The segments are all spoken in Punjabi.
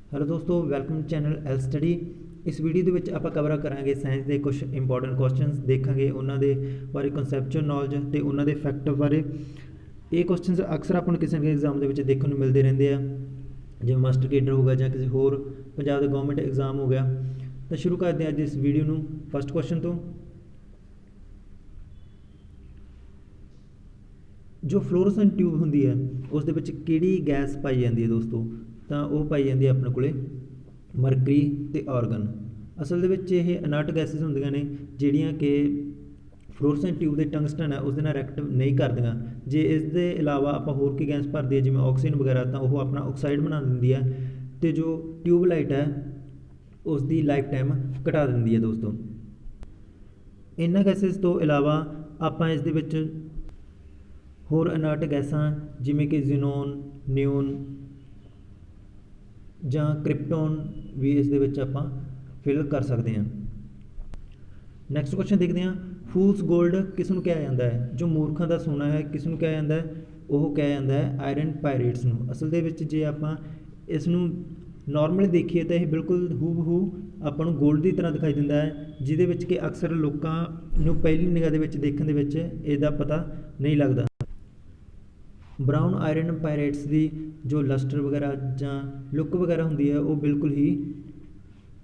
हेलो दोस्तों, वेलकम चैनल एल स्टडी। इस वीडियो ਦੇ ਵਿੱਚ ਆਪਾਂ ਕਵਰ ਕਰਾਂਗੇ ਸਾਇੰਸ ਦੇ ਕੁਝ ਇੰਪੋਰਟੈਂਟ ਕੁਐਸਚਨਸ, ਦੇਖਾਂਗੇ ਉਹਨਾਂ ਦੇ ਬਾਰੇ ਕਨਸੈਪਚੁਅਲ ਨੌਲੇਜ ਤੇ ਉਹਨਾਂ ਦੇ ਫੈਕਟ ਬਾਰੇ। ਇਹ ਕੁਐਸਚਨਸ ਅਕਸਰ ਆਪਾਂ ਨੂੰ ਕਿਸੇ ਨਾ ਕਿਸੇ ਐਗਜ਼ਾਮ ਦੇ ਵਿੱਚ ਦੇਖਣ ਨੂੰ ਮਿਲਦੇ ਰਹਿੰਦੇ ਆ, ਜਿਵੇਂ ਮਾਸਟਰ ਕੇਡਰ ਹੋ ਗਿਆ ਜਾਂ ਕਿਸੇ ਹੋਰ ਪੰਜਾਬ ਦਾ ਗਵਰਨਮੈਂਟ ਐਗਜ਼ਾਮ ਹੋ ਗਿਆ। ਤਾਂ ਸ਼ੁਰੂ ਕਰਦੇ ਹਾਂ ਅੱਜ ਇਸ ਵੀਡੀਓ ਨੂੰ ਫਸਟ ਕੁਐਸਚਨ ਤੋਂ। ਜੋ ਫਲੋਰਸੈਂਟ ਟਿਊਬ ਹੁੰਦੀ ਹੈ ਉਸ ਦੇ ਵਿੱਚ ਕਿਹੜੀ ਗੈਸ ਪਾਈ ਜਾਂਦੀ ਹੈ ਦੋਸਤੋ? ਤਾਂ ਉਹ ਪਾਈ ਜਾਂਦੀ ਹੈ ਆਪਣੇ ਕੋਲੇ ਮਰਕਰੀ ਤੇ ਆਰਗਨ। ਅਸਲ ਦੇ ਵਿੱਚ ਇਹ ਇਨਰਟ ਗੈਸਿਸ ਹੁੰਦੀਆਂ ਨੇ ਜਿਹੜੀਆਂ ਕਿ ਫਲੋਰਸੈਂਟ ਟਿਊਬ ਦੇ ਟੰਗਸਟਨ ਹੈ ਉਸ ਦੇ ਨਾਲ ਰਿਐਕਟ ਨਹੀਂ ਕਰਦੀਆਂ। ਜੇ ਇਸ ਦੇ ਇਲਾਵਾ ਆਪਾਂ ਹੋਰ ਕੀ ਗੈਸ ਭਰਦੇ ਹਾਂ ਜਿਵੇਂ ਆਕਸੀਜਨ ਵਗੈਰਾ, ਤਾਂ ਉਹ ਆਪਣਾ ਆਕਸਾਈਡ ਬਣਾ ਦਿੰਦੀ ਹੈ ਅਤੇ ਜੋ ਟਿਊਬਲਾਈਟ ਹੈ ਉਸ ਦੀ ਲਾਈਫ ਟਾਈਮ ਘਟਾ ਦਿੰਦੀ ਹੈ ਦੋਸਤੋ। ਇਹਨਾਂ ਗੈਸਿਸ ਤੋਂ ਇਲਾਵਾ ਆਪਾਂ ਇਸ ਦੇ ਵਿੱਚ ਹੋਰ ਇਨਰਟ ਗੈਸਾਂ ਜਿਵੇਂ ਕਿ ਜ਼ੀਨੋਨ, ਨਿਓਨ ਜਾਂ ਕ੍ਰਿਪਟੋਨ ਵੀ ਇਸ ਦੇ ਵਿੱਚ ਆਪਾਂ ਫਿਲ ਕਰ ਸਕਦੇ ਹਾਂ। ਨੈਕਸਟ ਕੁਐਸਚਨ ਦੇਖਦੇ ਹਾਂ, ਫੂਲਸ ਗੋਲਡ ਕਿਸ ਨੂੰ ਕਿਹਾ ਜਾਂਦਾ ਹੈ? ਜੋ ਮੂਰਖਾਂ ਦਾ ਸੋਨਾ ਹੈ ਕਿਸ ਨੂੰ ਕਿਹਾ ਜਾਂਦਾ ਹੈ? ਉਹ ਕਿਹਾ ਜਾਂਦਾ ਹੈ ਆਇਰਨ ਪਾਇਰੇਟਸ ਨੂੰ। ਅਸਲ ਦੇ ਵਿੱਚ ਜੇ ਆਪਾਂ ਇਸ ਨੂੰ ਨਾਰਮਲੀ ਦੇਖੀਏ ਤਾਂ ਇਹ ਬਿਲਕੁਲ ਹੂ ਆਪਾਂ ਨੂੰ ਗੋਲਡ ਦੀ ਤਰ੍ਹਾਂ ਦਿਖਾਈ ਦਿੰਦਾ ਹੈ, ਜਿਹਦੇ ਵਿੱਚ ਕਿ ਅਕਸਰ ਲੋਕਾਂ ਨੂੰ ਪਹਿਲੀ ਨਿਗਾਹ ਦੇ ਵਿੱਚ ਦੇਖਣ ਦੇ ਵਿੱਚ ਇਹਦਾ ਪਤਾ ਨਹੀਂ ਲੱਗਦਾ। ਬਰਾਊਨ ਆਇਰਨ ਪਾਇਰੇਟਸ ਦੀ ਜੋ ਲਸਟਰ ਵਗੈਰਾ ਜਾਂ ਲੁੱਕ ਵਗੈਰਾ ਹੁੰਦੀ ਹੈ ਉਹ ਬਿਲਕੁਲ ਹੀ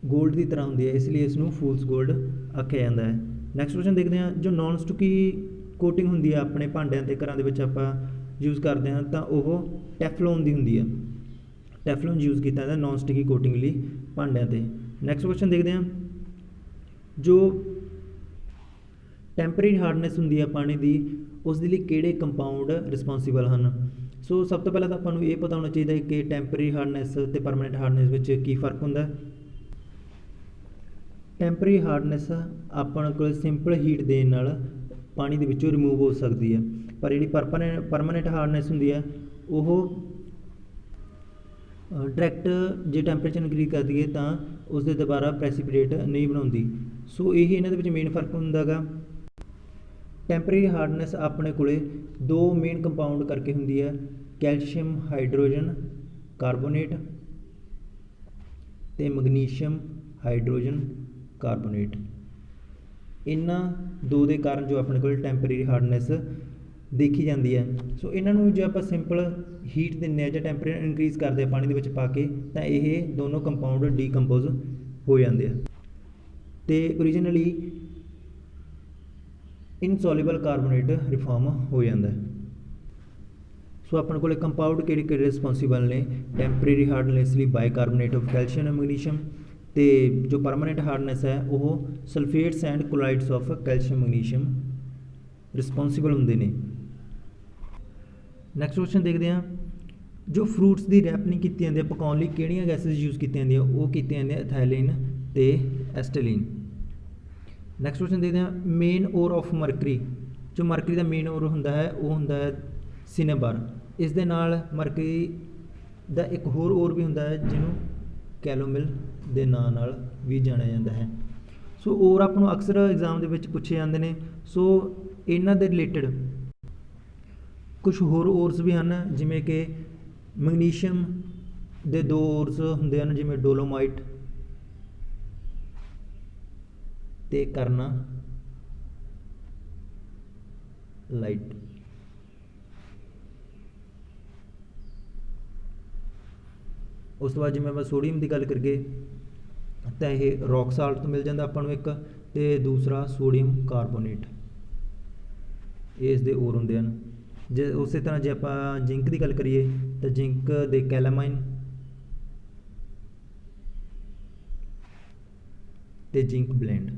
ਗੋਲਡ ਦੀ ਤਰ੍ਹਾਂ ਹੁੰਦੀ ਹੈ, ਇਸ ਲਈ ਇਸ ਨੂੰ ਫੂਲਸ ਗੋਲਡ ਆਖਿਆ ਜਾਂਦਾ ਹੈ। ਨੈਕਸਟ ਕੁਐਸਚਨ ਦੇਖਦੇ ਹਾਂ, ਜੋ ਨੋਨ ਸਟਿਕੀ ਕੋਟਿੰਗ ਹੁੰਦੀ ਹੈ ਆਪਣੇ ਭਾਂਡਿਆਂ ਅਤੇ ਘਰਾਂ ਦੇ ਵਿੱਚ ਆਪਾਂ ਯੂਜ਼ ਕਰਦੇ ਹਾਂ ਤਾਂ ਉਹ ਟੈਫਲੋਨ ਦੀ ਹੁੰਦੀ ਹੈ। ਟੈਫਲੋਨ ਯੂਜ਼ ਕੀਤਾ ਜਾਂਦਾ ਨੋਨ ਸਟਿਕੀ ਕੋਟਿੰਗ ਲਈ ਭਾਂਡਿਆਂ 'ਤੇ। ਨੈਕਸਟ ਕੁਐਸਚਨ ਦੇਖਦੇ ਹਾਂ, ਜੋ ਟੈਂਪਰੇਰੀ ਹਾਰਡਨੈਸ ਹੁੰਦੀ ਹੈ ਪਾਣੀ ਦੀ ਉਸ ਦੇ ਲਈ ਕਿਹੜੇ ਕੰਪਾਊਂਡ ਰਿਸਪੋਂਸੀਬਲ ਹਨ? ਸੋ ਸਭ ਤੋਂ ਪਹਿਲਾਂ ਤਾਂ ਆਪਾਂ ਨੂੰ ਇਹ ਪਤਾ ਹੋਣਾ ਚਾਹੀਦਾ ਹੈ ਕਿ ਟੈਂਪਰੇਰੀ ਹਾਰਡਨੈਸ ਅਤੇ ਪਰਮਾਨੈਂਟ ਹਾਰਡਨੈਸ ਵਿੱਚ ਕੀ ਫ਼ਰਕ ਹੁੰਦਾ। ਟੈਂਪਰੇਰੀ ਹਾਰਡਨੈਸ ਆਪਾਂ ਕੋਲ ਸਿੰਪਲ ਹੀਟ ਦੇਣ ਨਾਲ ਪਾਣੀ ਦੇ ਵਿੱਚੋਂ ਰਿਮੂਵ ਹੋ ਸਕਦੀ ਹੈ, ਪਰ ਜਿਹੜੀ ਪਰਮਾਨੈਂਟ ਹਾਰਡਨੈਸ ਹੁੰਦੀ ਹੈ ਉਹ ਡਾਇਰੈਕਟ ਜੇ ਟੈਂਪਰੇਚਰ ਇਨਕਰੀਜ਼ ਕਰ ਦਈਏ ਤਾਂ ਉਸ ਦੇ ਦੁਬਾਰਾ ਪ੍ਰੈਸੀਪੀਟੇਟ ਨਹੀਂ ਬਣਾਉਂਦੀ। ਸੋ ਇਹੀ ਇਹਨਾਂ ਦੇ ਵਿੱਚ ਮੇਨ ਫ਼ਰਕ ਹੁੰਦਾ ਗਾ। ਟੈਂਪਰੇਰੀ ਹਾਰਡਨੈਸ ਆਪਣੇ ਕੋਲੇ ਦੋ ਮੇਨ ਕੰਪਾਊਂਡ ਕਰਕੇ ਹੁੰਦੀ ਹੈ, ਕੈਲਸ਼ੀਅਮ ਹਾਈਡਰੋਜਨ ਕਾਰਬੋਨੇਟ ਅਤੇ ਮੈਗਨੀਸ਼ੀਅਮ ਹਾਈਡਰੋਜਨ ਕਾਰਬੋਨੇਟ। ਇਹਨਾਂ ਦੋ ਦੇ ਕਾਰਨ ਜੋ ਆਪਣੇ ਕੋਲ ਟੈਂਪਰੇਰੀ ਹਾਰਡਨੈਸ ਦੇਖੀ ਜਾਂਦੀ ਹੈ। ਸੋ ਇਹਨਾਂ ਨੂੰ ਜੇ ਆਪਾਂ ਸਿੰਪਲ ਹੀਟ ਦਿੰਦੇ ਹਾਂ ਜਾਂ ਟੈਂਪਰੇਚਰ ਇਨਕਰੀਜ਼ ਕਰਦੇ ਹਾਂ ਪਾਣੀ ਦੇ ਵਿੱਚ ਪਾ ਕੇ ਤਾਂ ਇਹ ਦੋਨੋਂ ਕੰਪਾਊਂਡ ਡੀਕੰਪੋਜ਼ ਹੋ ਜਾਂਦੇ ਆ ਅਤੇ ਓਰੀਜਨਲੀ ਇਨਸੋਲਿਬਲ ਕਾਰਬੋਨੇਟ ਰਿਫਾਰਮ ਹੋ ਜਾਂਦਾ ਹੈ। ਸੋ ਆਪਣੇ ਕੋਲ ਕੰਪਾਊਂਡ ਕਿਹੜੇ ਰਿਸਪੋਂਸੀਬਲ ਨੇ ਟੈਂਪਰੇਰੀ ਹਾਰਡਨੈਸ ਲਈ? Bicarbonate of calcium and magnesium, ਅਤੇ ਜੋ ਪਰਮਾਨੈਂਟ ਹਾਰਡਨੈਸ ਹੈ ਉਹ sulphates and chlorides of calcium magnesium responsible ਹੁੰਦੇ ਨੇ। ਨੈਕਸਟ ਕੁਐਸਚਨ ਦੇਖਦੇ ਹਾਂ, ਜੋ ਫਰੂਟਸ ਦੀ ਰੈਪਨਿੰਗ ਕੀਤੀ ਜਾਂਦੀ ਹੈ ਪਕਾਉਣ ਲਈ ਕਿਹੜੀਆਂ ਗੈਸਿਸ ਯੂਜ਼ ਕੀਤੀਆਂ ਜਾਂਦੀਆਂ? ਉਹ ਕੀਤੀਆਂ ਜਾਂਦੀਆਂ ਇਥਾਈਲਿਨ ਅਤੇ ਐਸਟੀਲੀਨ। ਨੈਕਸਟ ਕੁਐਸਚਨ ਦੇਖਦੇ ਹਾਂ, ਮੇਨ ਓਰ ਆਫ ਮਰਕਰੀ। ਜੋ ਮਰਕਰੀ ਦਾ ਮੇਨ ਓਰ ਹੁੰਦਾ ਹੈ ਉਹ ਹੁੰਦਾ ਹੈ ਸਿਨੇਬਰ। ਇਸ ਦੇ ਨਾਲ ਮਰਕਰੀ ਦਾ ਇੱਕ ਹੋਰ ਓਰ ਵੀ ਹੁੰਦਾ ਹੈ ਜਿਹਨੂੰ ਕੈਲੋਮਿਲ ਦੇ ਨਾਂ ਨਾਲ ਵੀ ਜਾਣਿਆ ਜਾਂਦਾ ਹੈ। ਸੋ ਓਰ ਆਪਾਂ ਨੂੰ ਅਕਸਰ ਐਗਜ਼ਾਮ ਦੇ ਵਿੱਚ ਪੁੱਛੇ ਜਾਂਦੇ ਨੇ। ਸੋ ਇਹਨਾਂ ਦੇ ਰਿਲੇਟਡ ਕੁਛ ਹੋਰ ਓਰਸ ਵੀ ਹਨ, ਜਿਵੇਂ ਕਿ ਮੈਗਨੀਸ਼ੀਅਮ ਦੇ ਦੋ ਓਰਸ ਹੁੰਦੇ ਹਨ ਜਿਵੇਂ ਡੋਲੋਮਾਈਟ ਅਤੇ ਕਰਨਾ ਲਾਈਟ। ਉਸ ਤੋਂ ਬਾਅਦ ਜਿਵੇਂ ਆਪਾਂ ਸੋਡੀਅਮ ਦੀ ਗੱਲ ਕਰੀਏ ਤਾਂ ਇਹ ਰੌਕ ਸਾਲਟ ਤੋਂ ਮਿਲ ਜਾਂਦਾ ਆਪਾਂ ਨੂੰ ਇੱਕ, ਅਤੇ ਦੂਸਰਾ ਸੋਡੀਅਮ ਕਾਰਬੋਨੇਟ, ਇਹ ਇਸ ਦੇ ਓਰ ਹੁੰਦੇ ਹਨ। ਜੇ ਉਸੇ ਤਰ੍ਹਾਂ ਜੇ ਆਪਾਂ ਜ਼ਿੰਕ ਦੀ ਗੱਲ ਕਰੀਏ ਤਾਂ ਜ਼ਿੰਕ ਦੇ ਕੈਲਾਮਾਈਨ ਅਤੇ ਜ਼ਿੰਕ ਬਲੈਂਡ।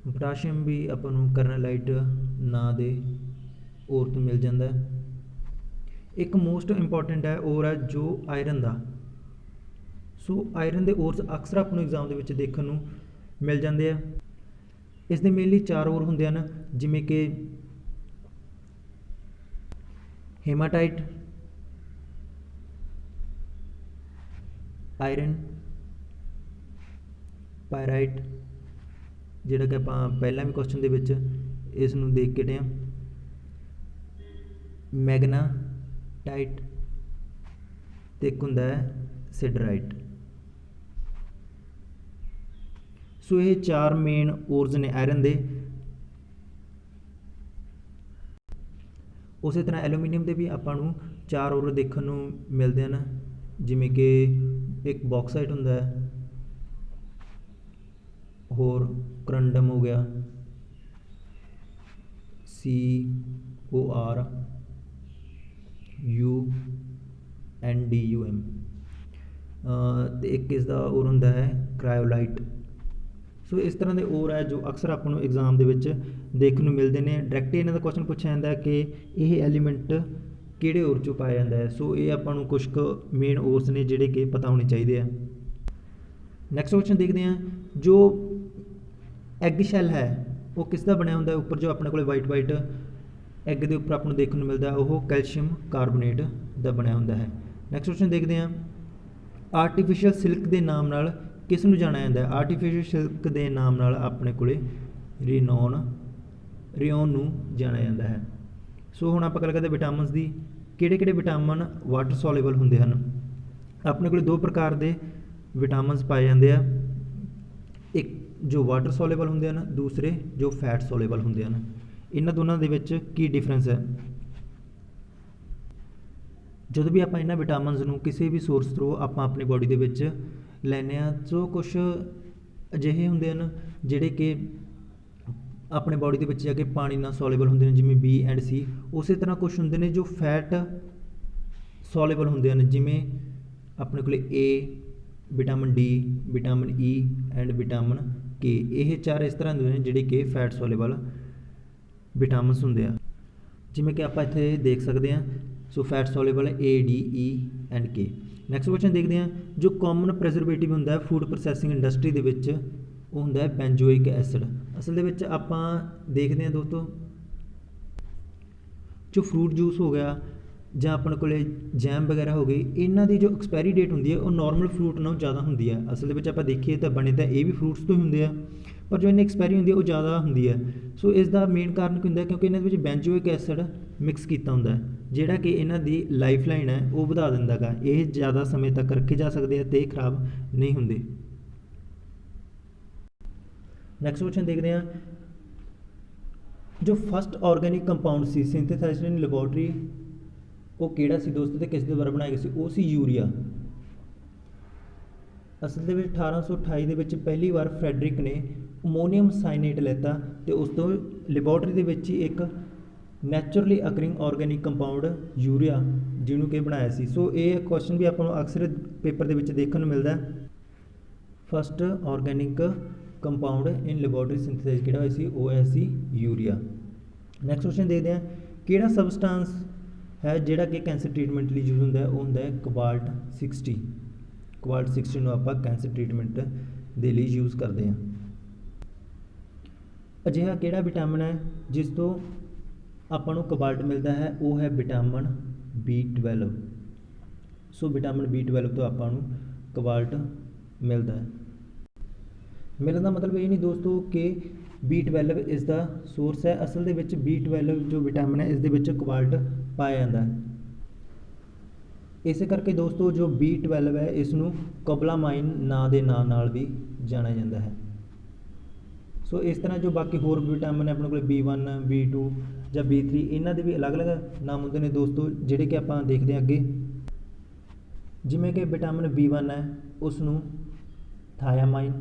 ਪੋਟਾਸ਼ੀਅਮ ਵੀ ਆਪਾਂ ਨੂੰ ਕਰਨਾਲਾਈਟ ਨਾਂ ਦੇ ਓਰ ਤੋਂ ਮਿਲ ਜਾਂਦਾ ਹੈ। ਇੱਕ ਮੋਸਟ ਇੰਪੋਰਟੈਂਟ ਹੈ ਓਰ ਹੈ ਜੋ ਆਇਰਨ ਦਾ। ਸੋ ਆਇਰਨ ਦੇ ਓਰਸ ਅਕਸਰ ਆਪਾਂ ਨੂੰ ਐਗਜ਼ਾਮ ਦੇ ਵਿੱਚ ਦੇਖਣ ਨੂੰ ਮਿਲ ਜਾਂਦੇ ਆ। ਇਸ ਦੇ ਮੇਨਲੀ ਚਾਰ ਓਰ ਹੁੰਦੇ ਹਨ, ਜਿਵੇਂ ਕਿ ਹੇਮਾਟਾਈਟ, ਆਇਰਨ ਪਾਇਰਾਈਟ, ਜਿਹੜਾ ਕਿ ਆਪਾਂ ਪਹਿਲਾਂ ਵੀ ਕੁਐਸਚਨ ਦੇ ਵਿੱਚ ਇਸ ਨੂੰ ਦੇਖ ਕੇ ਹਟੇ ਹਾਂ, ਮੈਗਨਾਟਾਈਟ ਤੇ ਇੱਕ ਹੁੰਦਾ ਹੈ ਸਿਡਰਾਈਟ। ਸੋ ਇਹ 4 ਮੇਨ ਓਰਜ਼ ਨੇ ਆਇਰਨ ਦੇ। ਉਸੇ ਤਰ੍ਹਾਂ ਐਲੂਮੀਨੀਅਮ ਦੇ ਵੀ ਆਪਾਂ ਨੂੰ 4 ਓਰ ਦੇਖਣ ਨੂੰ ਮਿਲਦੇ ਹਨ, ਜਿਵੇਂ ਕਿ ਇੱਕ ਬੌਕਸਾਈਟ ਹੁੰਦਾ ਹੈ, ਹੋਰ ਕਰੰਡਮ ਹੋ ਗਿਆ CORUNDUM, ਅਤੇ ਇੱਕ ਇਸ ਦਾ ਓਰ ਹੁੰਦਾ ਹੈ ਕ੍ਰਾਇਓਲਾਈਟ। ਸੋ ਇਸ ਤਰ੍ਹਾਂ ਦੇ ਓਰ ਹੈ ਜੋ ਅਕਸਰ ਆਪਾਂ ਨੂੰ ਐਗਜ਼ਾਮ ਦੇ ਵਿੱਚ ਦੇਖਣ ਨੂੰ ਮਿਲਦੇ ਨੇ। ਡਾਇਰੈਕਟ ਇਹਨਾਂ ਦਾ ਕੁਐਸਚਨ ਪੁੱਛਿਆ ਜਾਂਦਾ ਕਿ ਇਹ ਐਲੀਮੈਂਟ ਕਿਹੜੇ ਓਰ 'ਚੋਂ ਪਾਇਆ ਜਾਂਦਾ ਹੈ। ਸੋ ਇਹ ਆਪਾਂ ਨੂੰ ਕੁਛ ਕੁ ਮੇਨ ਓਰਸ ਨੇ ਜਿਹੜੇ ਕਿ ਪਤਾ ਹੋਣੇ ਚਾਹੀਦੇ ਆ। ਨੈਕਸਟ ਕੁਐਸਚਨ ਦੇਖਦੇ ਹਾਂ, ਜੋ ਐਗ ਸ਼ੈਲ ਹੈ ਉਹ ਕਿਸ ਦਾ ਬਣਿਆ ਹੁੰਦਾ ਹੈ। ਉੱਪਰ ਜੋ ਆਪਣੇ ਕੋਲ ਵਾਈਟ ਐਗ ਦੇ ਉੱਪਰ ਆਪਾਂ ਨੂੰ ਦੇਖਣ ਨੂੰ ਮਿਲਦਾ ਉਹ ਕੈਲਸ਼ੀਅਮ ਕਾਰਬੋਨੇਟ ਦਾ ਬਣਿਆ ਹੁੰਦਾ ਹੈ। ਨੈਕਸਟ ਕੁਐਸਚਨ ਦੇਖਦੇ ਹਾਂ, ਆਰਟੀਫਿਸ਼ੀਅਲ ਸਿਲਕ ਦੇ ਨਾਮ ਨਾਲ ਕਿਸ ਨੂੰ ਜਾਣਿਆ ਜਾਂਦਾ ਹੈ। ਆਰਟੀਫਿਸ਼ੀਅਲ ਸਿਲਕ ਦੇ ਨਾਮ ਨਾਲ ਆਪਣੇ ਕੋਲੇ ਰਿਓਨ ਨੂੰ ਜਾਣਿਆ ਜਾਂਦਾ ਹੈ। ਸੋ ਹੁਣ ਆਪਾਂ ਗੱਲ ਕਰਦੇ ਵਿਟਾਮਿਨਸ ਦੀ। ਕਿਹੜੇ ਕਿਹੜੇ ਵਿਟਾਮਿਨ ਵਾਟਰ ਸੋਲੇਬਲ ਹੁੰਦੇ ਹਨ। ਆਪਣੇ ਕੋਲ 2 ਪ੍ਰਕਾਰ ਦੇ ਵਿਟਾਮਿਨਸ ਪਾਏ ਜਾਂਦੇ ਆ, ਇੱਕ ਜੋ ਵਾਟਰ ਸੋਲੇਬਲ ਹੁੰਦੇ ਹਨ, ਦੂਸਰੇ ਜੋ ਫੈਟ ਸੋਲੇਬਲ ਹੁੰਦੇ ਹਨ। ਇਹਨਾਂ ਦੋਨਾਂ ਦੇ ਵਿੱਚ ਕੀ ਡਿਫਰੈਂਸ ਹੈ। ਜਦੋਂ ਵੀ ਆਪਾਂ ਇਹਨਾਂ ਵਿਟਾਮਿਨਸ ਨੂੰ ਕਿਸੇ ਵੀ ਸੋਰਸ ਥਰੂ ਆਪਾਂ ਆਪਣੀ ਬੋਡੀ ਦੇ ਵਿੱਚ ਲੈਂਦੇ ਹਾਂ, ਸੋ ਕੁਛ ਅਜਿਹੇ ਹੁੰਦੇ ਹਨ ਜਿਹੜੇ ਕਿ ਆਪਣੇ ਬੋਡੀ ਦੇ ਵਿੱਚ ਜਾ ਕੇ ਪਾਣੀ ਨਾਲ ਸੋਲੇਬਲ ਹੁੰਦੇ ਨੇ, ਜਿਵੇਂ B ਐਂਡ C। ਉਸੇ ਤਰ੍ਹਾਂ ਕੁਛ ਹੁੰਦੇ ਨੇ ਜੋ ਫੈਟ ਸੋਲੇਬਲ ਹੁੰਦੇ ਹਨ, ਜਿਵੇਂ ਆਪਣੇ ਕੋਲ A, vitamin D, vitamin E and vitamin K। ਇਹ 4 ਇਸ ਤਰ੍ਹਾਂ ਦੇ ਨੇ ਜਿਹੜੇ ਕਿ ਫੈਟ ਸੋਲੇਬਲ ਵਿਟਾਮਿਨਸ ਹੁੰਦੇ ਆ, ਜਿਵੇਂ ਕਿ ਆਪਾਂ ਇੱਥੇ ਦੇਖ ਸਕਦੇ ਹਾਂ। So fat soluble A, D, E and K। Next question ਦੇਖਦੇ ਹਾਂ, ਜੋ ਕਾਮਨ ਪ੍ਰੀਜ਼ਰਵੇਟਿਵ ਹੁੰਦਾ ਹੈ ਫੂਡ ਪ੍ਰੋਸੈਸਿੰਗ ਇੰਡਸਟਰੀ ਦੇ ਵਿੱਚ, ਉਹ ਹੁੰਦਾ ਹੈ ਬੈਂਜੋਇਕ ਐਸਿਡ। ਅਸਲ ਦੇ ਵਿੱਚ ਆਪਾਂ ਦੇਖਦੇ ਹਾਂ ਦੋਸਤੋ, ਜੋ ਫਰੂਟ ਜੂਸ ਹੋ ਗਿਆ ਜਾਂ ਆਪਣੇ ਕੋਲ ਜੈਮ ਵਗੈਰਾ ਹੋ ਗਈ, ਇਹਨਾਂ ਦੀ ਜੋ ਐਕਸਪਾਇਰੀ ਡੇਟ ਹੁੰਦੀ ਹੈ ਉਹ ਨਾਰਮਲ ਫਰੂਟ ਨਾਲੋਂ ਜ਼ਿਆਦਾ ਹੁੰਦੀ ਹੈ। ਅਸਲ ਦੇ ਵਿੱਚ ਆਪਾਂ ਦੇਖੀਏ ਤਾਂ ਬਣੇ ਤਾਂ ਇਹ ਵੀ ਫਰੂਟਸ ਤੋਂ ਹੀ ਹੁੰਦੇ ਆ, ਪਰ ਜੋ ਇਹਨਾਂ ਐਕਸਪਾਇਰੀ ਹੁੰਦੀ ਹੈ ਉਹ ਜ਼ਿਆਦਾ ਹੁੰਦੀ ਹੈ। ਸੋ ਇਸ ਦਾ ਮੇਨ ਕਾਰਨ ਕੀ ਹੁੰਦਾ, ਕਿਉਂਕਿ ਇਹਨਾਂ ਦੇ ਵਿੱਚ ਬੈਂਜੋਇਕ ਐਸਿਡ ਮਿਕਸ ਕੀਤਾ ਹੁੰਦਾ ਹੈ, ਜਿਹੜਾ ਕਿ ਇਹਨਾਂ ਦੀ ਲਾਈਫ ਲਾਈਨ ਹੈ ਉਹ ਵਧਾ ਦਿੰਦਾ ਗਾ। ਇਹ ਜ਼ਿਆਦਾ ਸਮੇਂ ਤੱਕ ਰੱਖੇ ਜਾ ਸਕਦੇ ਆ ਅਤੇ ਖਰਾਬ ਨਹੀਂ ਹੁੰਦੇ। ਨੈਕਸਟ ਕੁਐਸਚਨ ਦੇਖਦੇ ਹਾਂ, ਜੋ ਫਸਟ ਆਰਗੈਨਿਕ ਕੰਪਾਊਂਡ ਸੀ ਸਿੰਥੇਸਾਈਜ਼ਡ ਇਨ ਲੈਬੋਰਟਰੀ, ਉਹ ਕਿਹੜਾ ਸੀ ਦੋਸਤੋ ਅਤੇ ਕਿਸ ਦੇ ਦੁਆਰਾ ਬਣਾਇਆ ਗਿਆ ਸੀ। ਉਹ ਸੀ ਯੂਰੀਆ। ਅਸਲ ਦੇ ਵਿੱਚ 1828 ਦੇ ਵਿੱਚ ਪਹਿਲੀ ਵਾਰ ਫਰੈਡਰਿਕ ਨੇ ਅਮੋਨੀਅਮ ਸਾਇਨੇਟ ਲੈਤਾ ਅਤੇ ਉਸ ਤੋਂ ਲੈਬੋਰਟਰੀ ਦੇ ਵਿੱਚ ਹੀ ਇੱਕ ਨੈਚੁਰਲੀ ਅਕਰਿੰਗ ਆਰਗੈਨਿਕ ਕੰਪਾਊਂਡ ਯੂਰੀਆ ਜਿਹਨੂੰ ਕਿ ਬਣਾਇਆ ਸੀ। ਸੋ ਇਹ ਕੁਐਸਚਨ ਵੀ ਆਪਾਂ ਨੂੰ ਅਕਸਰ ਪੇਪਰ ਦੇ ਵਿੱਚ ਦੇਖਣ ਨੂੰ ਮਿਲਦਾ। ਫਸਟ ਆਰਗੈਨਿਕ ਕੰਪਾਊਂਡ ਇਨ ਲੈਬੋਰਟਰੀ ਸਿੰਥੇਸਾਈਜ਼ ਕਿਹੜਾ ਹੋਇਆ ਸੀ, ਉਹ ਹੋਇਆ ਸੀ ਯੂਰੀਆ। ਨੈਕਸਟ ਕੁਐਸਚਨ ਦੇਖਦੇ ਹਾਂ, ਕਿਹੜਾ ਸਬਸਟਾਂਸ ਹੈ ਜਿਹੜਾ ਕਿ ਕੈਂਸਰ ਟ੍ਰੀਟਮੈਂਟ ਲਈ ਯੂਜ਼ ਹੁੰਦਾ ਹੈ। ਉਹ ਹੁੰਦਾ ਹੈ ਕੋਬਾਲਟ 60। ਕੋਬਾਲਟ 60 ਨੂੰ ਆਪਾਂ ਕੈਂਸਰ ਟ੍ਰੀਟਮੈਂਟ ਦੇ ਲਈ ਯੂਜ਼ ਕਰਦੇ ਹਾਂ। ਅਜਿਹਾ ਕਿਹੜਾ ਵਿਟਾਮਿਨ ਹੈ ਜਿਸ ਤੋਂ ਆਪਾਂ ਨੂੰ ਕੋਬਾਲਟ ਮਿਲਦਾ ਹੈ, ਉਹ ਹੈ ਵਿਟਾਮਿਨ B12। ਸੋ ਵਿਟਾਮਿਨ B12 ਤੋਂ ਆਪਾਂ ਨੂੰ ਕੋਬਾਲਟ ਮਿਲਦਾ ਹੈ। ਮਿਲਣ ਦਾ ਮਤਲਬ ਇਹ ਨਹੀਂ ਦੋਸਤੋ ਕਿ B12 ਇਸ ਦਾ ਸੋਰਸ ਹੈ। ਅਸਲ ਦੇ ਵਿੱਚ B12 ਜੋ ਵਿਟਾਮਿਨ ਹੈ ਇਸ ਦੇ ਵਿੱਚ ਕੋਬਾਲਟ ਪਾਇਆ ਜਾਂਦਾ ਹੈ। ਇਸੇ ਕਰਕੇ ਦੋਸਤੋ ਜੋ B12 ਹੈ ਇਸ ਨੂੰ ਕੋਬਲਾਮਾਈਨ ਨਾਂ ਦੇ ਨਾਂ ਨਾਲ ਵੀ ਜਾਣਿਆ ਜਾਂਦਾ ਹੈ। ਸੋ ਇਸ ਤਰ੍ਹਾਂ ਜੋ ਬਾਕੀ ਹੋਰ ਵਿਟਾਮਿਨ ਆਪਣੇ ਕੋਲ B1, B2 ਜਾਂ B3, ਇਹਨਾਂ ਦੇ ਵੀ ਅਲੱਗ-ਅਲੱਗ ਨਾਮ ਹੁੰਦੇ ਨੇ ਦੋਸਤੋ, ਜਿਹੜੇ ਕਿ ਆਪਾਂ ਦੇਖਦੇ ਹਾਂ ਅੱਗੇ। ਜਿਵੇਂ ਕਿ ਵਿਟਾਮਿਨ B1 ਹੈ ਉਸ ਨੂੰ ਥਾਇਆਮਾਈਨ,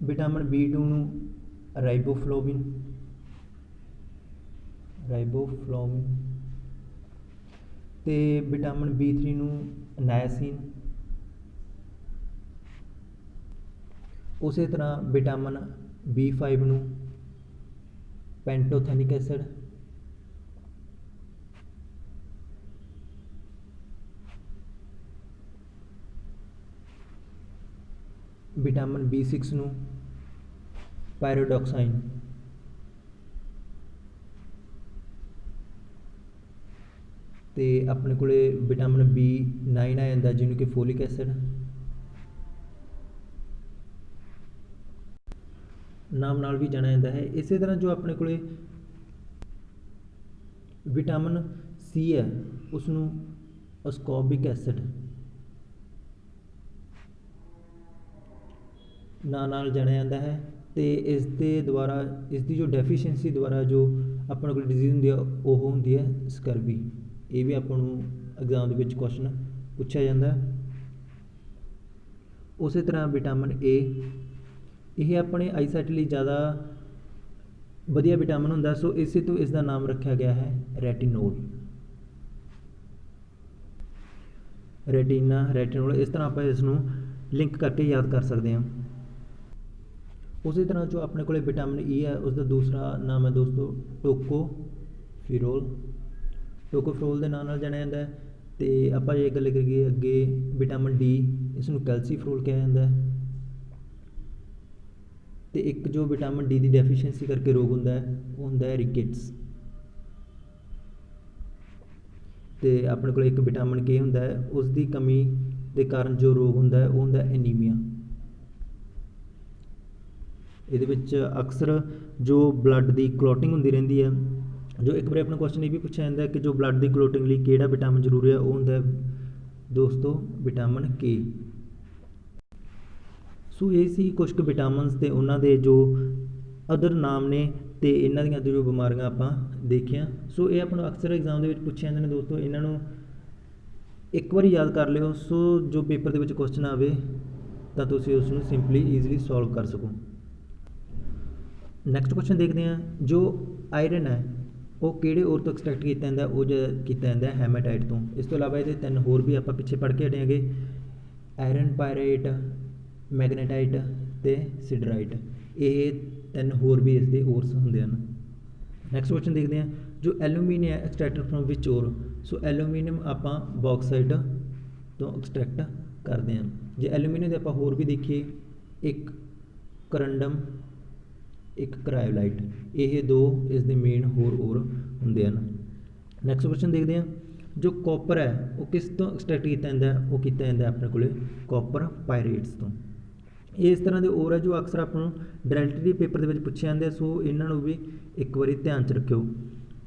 ਵਿਟਾਮਿਨ B2 ਨੂੰ ਰਾਈਬੋਫਲੋਵਿਨ ਤੇ ਵਿਟਾਮਿਨ B3 ਨੂੰ ਨਾਇਆਸੀਨ। ਉਸੇ ਤਰ੍ਹਾਂ ਵਿਟਾਮਿਨ B5 ਨੂੰ ਪੈਂਟੋਥੈਨਿਕ ਐਸਿਡ, ਵਿਟਾਮਿਨ B6 ਨੂੰ ਪਾਇਰੋਡੋਕਸਾਈਨ, ਤੇ ਆਪਣੇ ਕੋਲੇ ਵਿਟਾਮਿਨ B9 ਆ ਜਾਂਦਾ ਜਿਹਨੂੰ ਕਿ ਫੋਲਿਕ ਐਸਿਡ ਨਾਮ ਨਾਲ ਵੀ ਜਾਣਿਆ ਜਾਂਦਾ ਹੈ। ਇਸੇ ਤਰ੍ਹਾਂ ਜੋ ਆਪਣੇ ਕੋਲੇ ਵਿਟਾਮਿਨ ਸੀ ਹੈ ਉਸ ਨੂੰ ਅਸਕੋਰਬਿਕ ਐਸਿਡ ਨਾਂ ਨਾਲ ਜਾਣਿਆ ਜਾਂਦਾ ਹੈ ਅਤੇ ਇਸ ਦੇ ਦੁਆਰਾ ਇਸ ਦੀ ਜੋ ਡੈਫੀਸ਼ੀਐਂਸੀ ਦੁਆਰਾ ਜੋ ਆਪਣੇ ਕੋਲ ਡਿਜ਼ੀਜ਼ ਹੁੰਦੀ ਆ ਉਹ ਹੁੰਦੀ ਹੈ ਸਕਰਬੀ। ਇਹ ਵੀ ਆਪਾਂ ਨੂੰ ਐਗਜ਼ਾਮ ਦੇ ਵਿੱਚ ਕੁਐਸਚਨ ਪੁੱਛਿਆ ਜਾਂਦਾ। ਉਸੇ ਤਰ੍ਹਾਂ ਵਿਟਾਮਿਨ ਏ, ਇਹ ਆਪਣੇ ਆਈਸਾਈਟ ਲਈ ਜ਼ਿਆਦਾ ਵਧੀਆ ਵਿਟਾਮਿਨ ਹੁੰਦਾ, ਸੋ ਇਸੇ ਤੋਂ ਇਸ ਦਾ ਨਾਮ ਰੱਖਿਆ ਗਿਆ ਹੈ ਰੈਟੀਨੋਲ। ਰੈਟੀਨੋਲ, ਇਸ ਤਰ੍ਹਾਂ ਆਪਾਂ ਇਸ ਨੂੰ ਲਿੰਕ ਕਰਕੇ ਯਾਦ ਕਰ ਸਕਦੇ ਹਾਂ। ਉਸੇ ਤਰ੍ਹਾਂ ਜੋ ਆਪਣੇ ਕੋਲ ਵਿਟਾਮਿਨ ਈ ਹੈ ਉਸ ਦਾ ਦੂਸਰਾ ਨਾਮ ਹੈ ਦੋਸਤੋ ਟੋਕੋਫਿਰੋਲ। ਟੋਕੋਫਿਰੋਲ ਦੇ ਨਾਂ ਨਾਲ ਜਾਣਿਆ ਜਾਂਦਾ ਹੈ। ਅਤੇ ਆਪਾਂ ਜੇ ਗੱਲ ਕਰੀਏ ਅੱਗੇ ਵਿਟਾਮਿਨ ਡੀ, ਇਸ ਨੂੰ ਕੈਲਸੀਫਰੋਲ ਕਿਹਾ ਜਾਂਦਾ ਹੈ। ਅਤੇ ਇੱਕ ਜੋ ਵਿਟਾਮਿਨ ਡੀ ਦੀ ਡੈਫੀਸ਼ੀਐਂਸੀ ਕਰਕੇ ਰੋਗ ਹੁੰਦਾ ਹੈ ਉਹ ਹੁੰਦਾ ਹੈ ਰਿਕੇਟਸ। ਅਤੇ ਆਪਣੇ ਕੋਲ ਇੱਕ ਵਿਟਾਮਿਨ ਕੇ ਹੁੰਦਾ ਹੈ, ਉਸ ਦੀ ਕਮੀ ਦੇ ਕਾਰਨ ਜੋ ਰੋਗ ਹੁੰਦਾ ਹੈ ਉਹ ਹੁੰਦਾ ਐਨੀਮੀਆ। ਇਹਦੇ ਵਿੱਚ ਅਕਸਰ ਜੋ ਬਲੱਡ ਦੀ ਕਲੋਟਿੰਗ ਹੁੰਦੀ ਰਹਿੰਦੀ ਹੈ, ਜੋ ਇੱਕ ਵਾਰੀ ਆਪਣਾ ਕੁਐਸਚਨ ਇਹ ਵੀ ਪੁੱਛਿਆ ਜਾਂਦਾ ਕਿ ਜੋ ਬਲੱਡ ਦੀ ਕਲੋਟਿੰਗ ਲਈ ਕਿਹੜਾ ਵਿਟਾਮਿਨ ਜ਼ਰੂਰੀ ਹੈ, ਉਹ ਹੁੰਦਾ ਦੋਸਤੋ ਵਿਟਾਮਿਨ ਕੇ। ਸੋ ਇਹ ਸੀ ਕੁਛ ਕੁ ਵਿਟਾਮਿਨਸ ਅਤੇ ਉਹਨਾਂ ਦੇ ਜੋ ਅਦਰ ਨਾਮ ਨੇ ਅਤੇ ਇਹਨਾਂ ਦੀਆਂ ਜੋ ਬਿਮਾਰੀਆਂ ਆਪਾਂ ਦੇਖੀਆਂ। ਸੋ ਇਹ ਆਪਾਂ ਨੂੰ ਅਕਸਰ ਐਗਜ਼ਾਮ ਦੇ ਵਿੱਚ ਪੁੱਛੇ ਜਾਂਦੇ ਨੇ ਦੋਸਤੋ, ਇਹਨਾਂ ਨੂੰ ਇੱਕ ਵਾਰੀ ਯਾਦ ਕਰ ਲਿਓ। ਸੋ ਜੋ ਪੇਪਰ ਦੇ ਵਿੱਚ ਕੁਐਸਚਨ ਆਵੇ ਤਾਂ ਤੁਸੀਂ ਉਸ ਨੂੰ ਸਿੰਪਲੀ ਈਜ਼ੀਲੀ ਸੋਲਵ ਕਰ ਸਕੋ। ਨੈਕਸਟ ਕੁਐਸਚਨ ਦੇਖਦੇ ਹਾਂ, ਜੋ ਆਇਰਨ ਹੈ ਉਹ ਕਿਹੜੇ ਔਰ ਤੋਂ ਐਕਸਟਰੈਕਟ ਕੀਤਾ ਜਾਂਦਾ, ਉਹ ਕੀਤਾ ਜਾਂਦਾ ਹੈਮਾਟਾਈਟ ਤੋਂ। ਇਸ ਤੋਂ ਇਲਾਵਾ ਇਹਦੇ 3 ਹੋਰ ਵੀ ਆਪਾਂ ਪਿੱਛੇ ਪੜ੍ਹ ਕੇ ਹਟੇ ਹੈਗੇ, ਆਇਰਨ ਪਾਇਰੇਟ, ਮੈਗਨੇਟਾਈਟ ਅਤੇ ਸਿਡਰਾਈਟ। ਇਹ 3 ਹੋਰ ਵੀ ਇਸ ਦੇ ਔਰਸ ਹੁੰਦੇ ਹਨ। ਨੈਕਸਟ ਕੁਐਸਚਨ ਦੇਖਦੇ ਹਾਂ, ਜੋ ਐਲੂਮੀਨੀਅਮ ਹੈ ਐਕਸਟਰੈਕਟਡ ਫਰੋਮ ਵਿਚ ਔਰ। ਸੋ ਐਲੂਮੀਨੀਅਮ ਆਪਾਂ ਬੌਕਸਾਈਟ ਤੋਂ ਐਕਸਟਰੈਕਟ ਕਰਦੇ ਹਾਂ। ਜੇ ਐਲੂਮੀਨੀਅਮ ਦੇ ਆਪਾਂ ਹੋਰ ਵੀ ਦੇਖੀਏ, ਇੱਕ ਕਰੰਡਮ, ਇੱਕ ਕ੍ਰਾਇਓਲਾਈਟ, ਇਹ 2 ਇਸ ਦੇ ਮੇਨ ਹੋਰ ਔਰ ਹੁੰਦੇ ਹਨ। ਨੈਕਸਟ ਕੁਐਸਚਨ ਦੇਖਦੇ ਹਾਂ, ਜੋ ਕਾਪਰ ਹੈ ਉਹ ਕਿਸ ਤੋਂ ਐਕਸਟਰੈਕਟ ਕੀਤਾ ਜਾਂਦਾ, ਉਹ ਕੀਤਾ ਜਾਂਦਾ ਆਪਣੇ ਕੋਲ ਕਾਪਰ ਪਾਇਰੇਟਸ ਤੋਂ। ਇਹ ਇਸ ਤਰ੍ਹਾਂ ਦੇ ਔਰ ਹੈ ਜੋ ਅਕਸਰ ਆਪਾਂ ਨੂੰ ਡਾਇਰੈਕਟਲੀ ਪੇਪਰ ਦੇ ਵਿੱਚ ਪੁੱਛੇ ਜਾਂਦੇ ਆ, ਸੋ ਇਹਨਾਂ ਨੂੰ ਵੀ ਇੱਕ ਵਾਰੀ ਧਿਆਨ 'ਚ ਰੱਖਿਓ।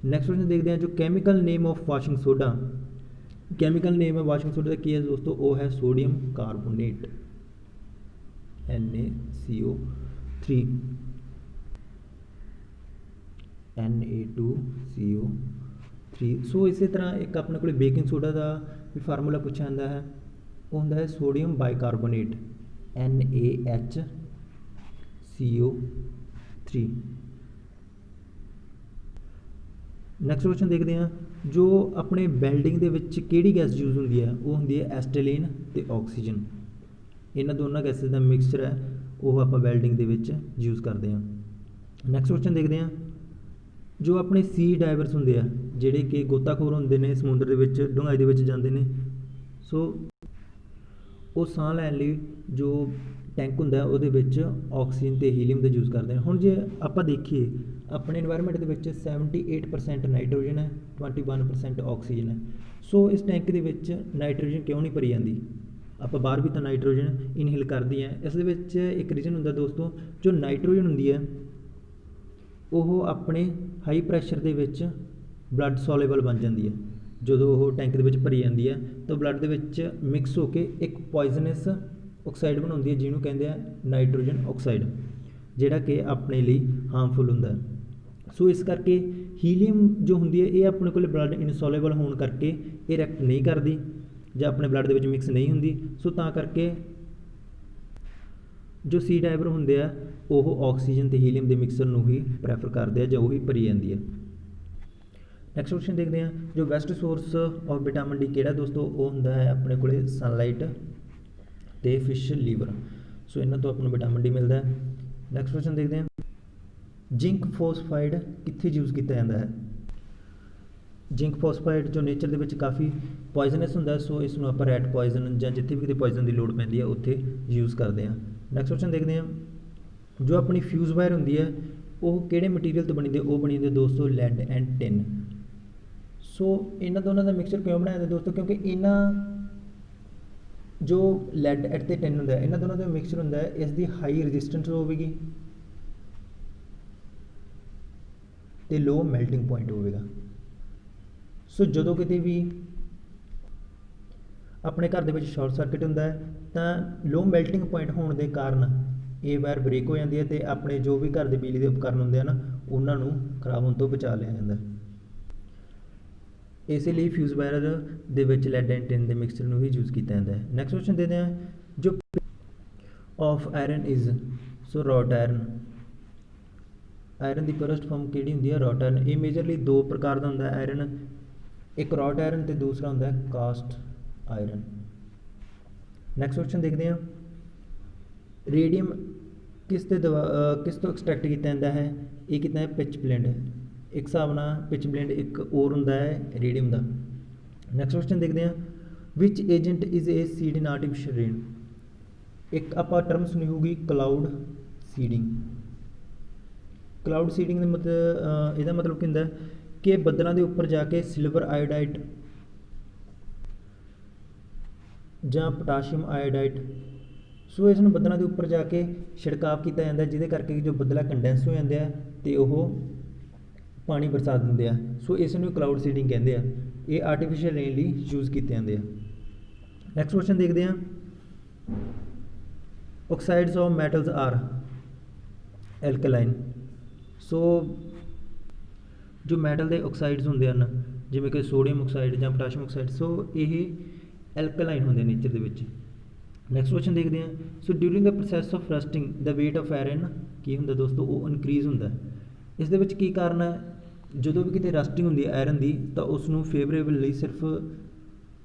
ਨੈਕਸਟ ਕੁਐਸਚਨ ਦੇਖਦੇ ਹਾਂ, ਜੋ chemical name of washing soda. Chemical name ਹੈ ਵਾਸ਼ਿੰਗ ਸੋਡਾ ਦਾ ਕੀ ਹੈ ਦੋਸਤੋ, ਉਹ ਹੈ ਸੋਡੀਅਮ ਕਾਰਬੋਨੇਟ NaCO3 Na2CO3। ਸੋ ਇਸੇ ਤਰ੍ਹਾਂ ਇੱਕ ਆਪਣੇ ਕੋਲ ਬੇਕਿੰਗ ਸੋਡਾ ਦਾ ਵੀ ਫਾਰਮੂਲਾ ਪੁੱਛਿਆ ਜਾਂਦਾ ਹੈ, ਉਹ ਹੁੰਦਾ ਹੈ sodium bicarbonate NaHCO3। Next question ਦੇਖਦੇ ਹਾਂ, ਜੋ ਆਪਣੇ ਵੈਲਡਿੰਗ ਦੇ ਵਿੱਚ ਕਿਹੜੀ ਗੈਸ ਯੂਜ਼ ਹੁੰਦੀ ਹੈ, ਉਹ ਹੁੰਦੀ ਹੈ ਐਸਟੇਲੀਨ ਅਤੇ ਆਕਸੀਜਨ। ਇਹਨਾਂ ਦੋਨਾਂ ਗੈਸਿਸ ਦਾ ਮਿਕਸਚਰ ਹੈ ਉਹ ਆਪਾਂ ਵੈਲਡਿੰਗ ਦੇ ਵਿੱਚ ਯੂਜ਼ ਕਰਦੇ ਹਾਂ। ਨੈਕਸਟ ਕੁਐਸਚਨ ਦੇਖਦੇ ਹਾਂ, ਜੋ ਆਪਣੇ ਸੀ ਡਾਈਵਰਸ ਹੁੰਦੇ ਆ, ਜਿਹੜੇ ਕਿ ਗੋਤਾਖੋਰ ਹੁੰਦੇ ਨੇ, ਸਮੁੰਦਰ ਦੇ ਵਿੱਚ ਡੂੰਘਾਈ ਦੇ ਵਿੱਚ ਜਾਂਦੇ ਨੇ, ਸੋ ਉਹ ਸਾਹ ਲੈਣ ਲਈ ਜੋ ਟੈਂਕ ਹੁੰਦਾ ਉਹਦੇ ਵਿੱਚ ਆਕਸੀਜਨ ਅਤੇ ਹੀਲੀਅਮ ਦਾ ਯੂਜ਼ ਕਰਦੇ ਨੇ। ਹੁਣ ਜੇ ਆਪਾਂ ਦੇਖੀਏ ਆਪਣੇ ਇਨਵਾਇਰਮੈਂਟ ਦੇ ਵਿੱਚ 78% ਨਾਈਟ੍ਰੋਜਨ ਹੈ, 21% ਆਕਸੀਜਨ ਹੈ। ਸੋ ਇਸ ਟੈਂਕ ਦੇ ਵਿੱਚ ਨਾਈਟ੍ਰੋਜਨ ਕਿਉਂ ਨਹੀਂ ਭਰੀ ਜਾਂਦੀ? ਆਪਾਂ ਬਾਹਰ ਵੀ ਤਾਂ ਨਾਈਟ੍ਰੋਜਨ ਇਨਹੇਲ ਕਰਦੇ ਹਾਂ। ਇਸ ਦੇ ਵਿੱਚ ਇੱਕ ਰੀਜ਼ਨ ਹੁੰਦਾ ਦੋਸਤੋ, ਜੋ ਨਾਈਟ੍ਰੋਜਨ ਹੁੰਦੀ ਹੈ ਉਹ ਆਪਣੇ ਹਾਈ ਪ੍ਰੈਸ਼ਰ ਦੇ ਵਿੱਚ ਬਲੱਡ ਸੋਲੇਬਲ ਬਣ ਜਾਂਦੀ ਹੈ। ਜਦੋਂ ਉਹ ਟੈਂਕ ਦੇ ਵਿੱਚ ਭਰੀ ਜਾਂਦੀ ਹੈ ਤਾਂ ਬਲੱਡ ਦੇ ਵਿੱਚ ਮਿਕਸ ਹੋ ਕੇ ਇੱਕ ਪੋਇਜ਼ਨਸ ਆਕਸਾਈਡ ਬਣਾਉਂਦੀ ਹੈ, ਜਿਹਨੂੰ ਕਹਿੰਦੇ ਆ ਨਾਈਟ੍ਰੋਜਨ ਆਕਸਾਈਡ, ਜਿਹੜਾ ਕਿ ਆਪਣੇ ਲਈ ਹਾਰਮਫੁਲ ਹੁੰਦਾ ਹੈ। ਸੋ ਇਸ ਕਰਕੇ ਹੀਲੀਅਮ ਜੋ ਹੁੰਦੀ ਹੈ ਇਹ ਆਪਣੇ ਕੋਲ ਬਲੱਡ ਇਨਸੋਲੇਬਲ ਹੋਣ ਕਰਕੇ ਇਹ ਰਿਐਕਟ ਨਹੀਂ ਕਰਦੀ ਜਾਂ ਆਪਣੇ ਬਲੱਡ ਦੇ ਵਿੱਚ ਮਿਕਸ ਨਹੀਂ ਹੁੰਦੀ। ਸੋ ਤਾਂ ਕਰਕੇ ਜੋ ਸੀ ਡਾਈਵਰ ਹੁੰਦੇ ਆ ਉਹ ਆਕਸੀਜਨ ਅਤੇ ਹੀਲੀਅਮ ਦੇ ਮਿਕਸਚਰ ਨੂੰ ਹੀ ਪ੍ਰੈਫਰ ਕਰਦੇ ਆ ਜਾਂ ਉਹੀ ਭਰੀ ਜਾਂਦੀ ਹੈ। ਨੈਕਸਟ ਕੁਐਸਚਨ ਦੇਖਦੇ ਹਾਂ, ਜੋ best source of vitamin D ਕਿਹੜਾ ਦੋਸਤੋ, ਉਹ ਹੁੰਦਾ ਹੈ ਆਪਣੇ ਕੋਲ ਸਨਲਾਈਟ ਅਤੇ ਫਿਸ਼ ਲੀਵਰ। ਸੋ ਇਹਨਾਂ ਤੋਂ ਆਪਾਂ ਨੂੰ ਵਿਟਾਮਿਨ ਡੀ ਮਿਲਦਾ ਹੈ। ਨੈਕਸਟ ਕੁਐਸਚਨ ਦੇਖਦੇ ਹਾਂ, ਜ਼ਿੰਕ ਫੋਸਫਾਈਡ ਕਿੱਥੇ ਯੂਜ਼ ਕੀਤਾ ਜਾਂਦਾ ਹੈ? ਜ਼ਿੰਕ ਫੋਸਫਾਈਡ ਜੋ ਨੇਚਰ ਦੇ ਵਿੱਚ ਕਾਫੀ ਪੋਇਜ਼ਨਸ ਹੁੰਦਾ, ਸੋ ਇਸ ਨੂੰ ਆਪਾਂ ਰੈਟ ਪੋਇਜ਼ਨ ਜਾਂ ਜਿੱਥੇ ਵੀ ਕਿਤੇ ਪੋਇਜ਼ਨ ਦੀ ਲੋੜ ਪੈਂਦੀ ਹੈ ਉੱਥੇ ਯੂਜ਼ ਕਰਦੇ ਹਾਂ। ਨੈਕਸਟ ਕੁਐਸਚਨ ਦੇਖਦੇ ਹਾਂ, ਜੋ ਆਪਣੀ ਫਿਊਜ਼ ਵਾਇਰ ਹੁੰਦੀ ਹੈ ਉਹ ਕਿਹੜੇ ਮਟੀਰੀਅਲ ਤੋਂ ਬਣੀ ਹੁੰਦੀ ਹੈ? ਉਹ ਬਣੀ ਹੁੰਦੀ ਹੈ ਦੋਸਤੋ ਲੈਡ ਐਂਡ ਟਿਨ। ਸੋ ਇਹਨਾਂ ਦੋਨਾਂ ਦਾ ਮਿਕਸਚਰ ਕਿਉਂ ਬਣਾਇਆ ਜਾਂਦਾ ਦੋਸਤੋ? ਕਿਉਂਕਿ ਇਹਨਾਂ ਜੋ ਲੈਡ ਅਤੇ ਟਿਨ ਹੁੰਦਾ ਇਹਨਾਂ ਦੋਨਾਂ ਦਾ ਮਿਕਸਚਰ ਹੁੰਦਾ ਹੈ, ਇਸ ਦੀ ਹਾਈ ਰੈਜ਼ਿਸਟੈਂਸ ਹੋਵੇਗੀ ਅਤੇ ਲੋ ਮੈਲਟਿੰਗ ਪੁਆਇੰਟ ਹੋਵੇਗਾ। ਸੋ ਜਦੋਂ ਕਿਤੇ ਵੀ ਆਪਣੇ ਘਰ ਦੇ ਵਿੱਚ ਸ਼ਾਰਟ ਸਰਕਟ ਹੁੰਦਾ ਹੈ ਤਾਂ ਲੋ ਮੈਲਟਿੰਗ ਪੁਆਇੰਟ ਹੋਣ ਦੇ ਕਾਰਨ ਇਹ ਵਾਇਰ ਬ੍ਰੇਕ ਹੋ ਜਾਂਦੀ ਹੈ ਅਤੇ ਆਪਣੇ ਜੋ ਵੀ ਘਰ ਦੇ ਬਿਜਲੀ ਦੇ ਉਪਕਰਨ ਹੁੰਦੇ ਹਨ ਉਹਨਾਂ ਨੂੰ ਖਰਾਬ ਹੋਣ ਤੋਂ ਬਚਾ ਲਿਆ ਜਾਂਦਾ। ਇਸੇ ਲਈ ਫਿਊਜ਼ ਵਾਇਰ ਦੇ ਵਿੱਚ ਲੈਡ ਐਂਡ ਟਿਨ ਦੇ ਮਿਕਸਚਰ ਨੂੰ ਹੀ ਯੂਜ਼ ਕੀਤਾ ਜਾਂਦਾ ਹੈ। ਨੈਕਸਟ ਕੁਐਸਚਨ ਦੇਖਦੇ ਹਾਂ, ਜੋ of iron is, so wrought iron. Iron ਦੀ ਪਰਸਟ ਫਾਰਮ ਕਿਹੜੀ ਹੁੰਦੀ ਹੈ? Rot iron. ਇਹ ਮੇਜਰਲੀ ਦੋ ਪ੍ਰਕਾਰ ਦਾ ਹੁੰਦਾ ਹੈ ਆਇਰਨ, ਇੱਕ ਰੌਟ ਆਇਰਨ ਅਤੇ ਦੂਸਰਾ ਹੁੰਦਾ ਹੈ ਕਾਸਟ ਆਇਰਨ। ਨੈਕਸਟ ਕੁਐਸਚਨ ਦੇਖਦੇ ਹਾਂ, ਰੇਡੀਅਮ ਕਿਸ ਤੋਂ ਐਕਸਟਰੈਕਟ ਕੀਤਾ ਜਾਂਦਾ ਹੈ? ਇਹ ਕੀਤਾ ਹੈ ਪਿਚ ਬਲੈਂਡ। ਇੱਕ ਹਿਸਾਬ ਨਾਲ ਪਿਚ ਬਲੈਂਡ ਇੱਕ ਹੋਰ ਹੁੰਦਾ ਹੈ ਰੇਡੀਅਮ ਦਾ। ਨੈਕਸਟ ਕੁਐਸਚਨ ਦੇਖਦੇ ਹਾਂ, which agent is a seed in artificial rain. ਇੱਕ ਆਪਾਂ ਟਰਮ ਸੁਣੀ ਹੋਊਗੀ ਕਲਾਊਡ ਸੀਡਿੰਗ। ਕਲਾਊਡ ਸੀਡਿੰਗ ਦਾ ਮਤਲਬ ਇਹਦਾ ਮਤਲਬ ਕੀ ਹੁੰਦਾ ਕਿ ਬੱਦਲਾਂ ਦੇ ਉੱਪਰ ਜਾ ਕੇ ਸਿਲਵਰ ਆਇਓਡਾਈਡ ਜਾਂ ਪੋਟਾਸ਼ੀਅਮ ਆਇਓਡਾਈਡ, ਸੋ ਇਸ ਨੂੰ ਬੱਦਲਾਂ ਦੇ ਉੱਪਰ ਜਾ ਕੇ ਛਿੜਕਾਅ ਕੀਤਾ ਜਾਂਦਾ, ਜਿਹਦੇ ਕਰਕੇ ਜੋ ਬੱਦਲਾ ਕੰਡੈਂਸ ਹੋ ਜਾਂਦੇ ਆ ਅਤੇ ਉਹ ਪਾਣੀ ਬਰਸਾ ਦਿੰਦੇ ਆ। ਸੋ ਇਸ ਨੂੰ ਕਲਾਊਡ ਸੀਡਿੰਗ ਕਹਿੰਦੇ ਆ। ਇਹ ਆਰਟੀਫਿਸ਼ੀਅਲ ਰੇਨ ਲਈ ਯੂਜ਼ ਕੀਤੇ ਜਾਂਦੇ ਆ। ਨੈਕਸਟ ਕੁਐਸਚਨ ਦੇਖਦੇ ਹਾਂ, ਆਕਸਾਈਡਸ ਆਫ ਮੈਟਲਸ ਆਰ ਐਲਕਲਾਈਨ। ਸੋ ਜੋ ਮੈਟਲ ਦੇ ਆਕਸਾਈਡਸ ਹੁੰਦੇ ਹਨ ਜਿਵੇਂ ਕਿ ਸੋਡੀਅਮ ਆਕਸਾਈਡ ਜਾਂ ਪੋਟਾਸ਼ੀਅਮ ਆਕਸਾਈਡ, ਸੋ ਇਹ ਐਲਕਲਾਈਨ ਹੁੰਦੇ ਨੇਚਰ ਦੇ ਵਿੱਚ। ਨੈਕਸਟ ਕੁਐਸਚਨ ਦੇਖਦੇ ਹਾਂ, so during the process of rusting the weight of iron ਕੀ ਹੁੰਦਾ ਦੋਸਤੋ? ਉਹ ਇਨਕਰੀਜ਼ ਹੁੰਦਾ। ਇਸ ਦੇ ਵਿੱਚ ਕੀ ਕਾਰਨ ਹੈ? ਜਦੋਂ ਵੀ ਕਿਤੇ ਰਸਟਿੰਗ ਹੁੰਦੀ ਹੈ ਆਇਰਨ ਦੀ ਤਾਂ ਉਸ ਨੂੰ ਫੇਵਰੇਬਲ ਲਈ ਸਿਰਫ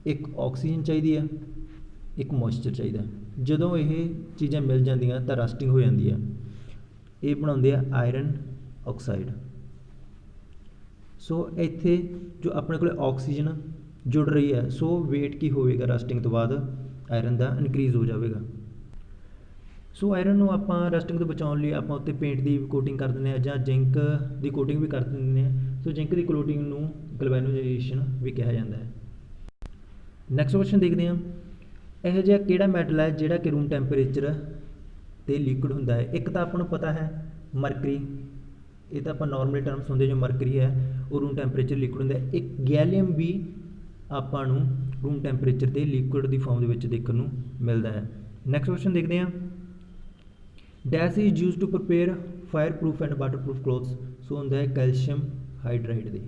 ਇੱਕ ਆਕਸੀਜਨ ਚਾਹੀਦੀ ਹੈ, ਇੱਕ ਮੋਇਸਚਰ ਚਾਹੀਦਾ। ਜਦੋਂ ਇਹ ਚੀਜ਼ਾਂ ਮਿਲ ਜਾਂਦੀਆਂ ਤਾਂ ਰਸਟਿੰਗ ਹੋ ਜਾਂਦੀ ਹੈ। ਇਹ ਬਣਾਉਂਦੇ ਆ ਆਇਰਨ ਆਕਸਾਈਡ। ਸੋ ਇੱਥੇ ਜੋ ਆਪਣੇ ਕੋਲ ਆਕਸੀਜਨ ਜੁੜ ਰਹੀ ਹੈ, ਸੋ ਵੇਟ ਕੀ ਹੋਵੇਗਾ ਰਸਟਿੰਗ ਤੋਂ ਬਾਅਦ ਆਇਰਨ ਦਾ ਇਨਕਰੀਜ਼ ਹੋ ਜਾਵੇਗਾ। ਸੋ ਆਇਰਨ ਨੂੰ ਆਪਾਂ ਰਸਟਿੰਗ ਤੋਂ ਬਚਾਉਣ ਲਈ ਆਪਾਂ ਉੱਤੇ ਪੇਂਟ ਦੀ ਕੋਟਿੰਗ ਕਰ ਦਿੰਦੇ ਹਾਂ ਜਾਂ ਜਿੰਕ ਦੀ ਕੋਟਿੰਗ ਵੀ ਕਰ ਦਿੰਦੇ ਹਾਂ। ਸੋ ਜਿੰਕ ਦੀ ਕੋਟਿੰਗ ਨੂੰ ਗਲਵੈਨੋਜਾਈਜੇਸ਼ਨ ਵੀ ਕਿਹਾ ਜਾਂਦਾ ਹੈ। ਨੈਕਸਟ ਕੁਐਸਚਨ ਦੇਖਦੇ ਹਾਂ, ਇਹੋ ਜਿਹਾ ਕਿਹੜਾ ਮੈਟਲ ਹੈ ਜਿਹੜਾ ਕਿ ਰੂਮ ਟੈਂਪਰੇਚਰ 'ਤੇ ਲਿਕੁਇਡ ਹੁੰਦਾ ਹੈ? ਇੱਕ ਤਾਂ ਆਪਾਂ ਨੂੰ ਪਤਾ ਹੈ ਮਰਕਰੀ, ਇਹ ਤਾਂ ਆਪਾਂ ਨਾਰਮਲੀ ਟਰਮਸ ਹੁੰਦੇ, ਜੋ ਮਰਕਰੀ ਹੈ ਉਹ ਰੂਮ ਟੈਂਪਰੇਚਰ ਲਿਕੁਇਡ ਹੁੰਦਾ ਹੈ। ਇੱਕ ਗੈਲੀਅਮ ਵੀ ਆਪਾਂ ਨੂੰ ਰੂਮ ਟੈਂਪਰੇਚਰ 'ਤੇ ਲਿਕੁਇਡ ਦੀ ਫਾਰਮ ਦੇ ਵਿੱਚ ਦੇਖਣ ਨੂੰ ਮਿਲਦਾ ਹੈ। ਨੈਕਸਟ ਕੁਐਸਚਨ ਦੇਖਦੇ ਹਾਂ, dash is use to prepare fireproof and waterproof clothes. So ਹੁੰਦਾ ਹੈ ਕੈਲਸ਼ੀਅਮ ਹਾਈਡਰਾਈਡ ਦੇ।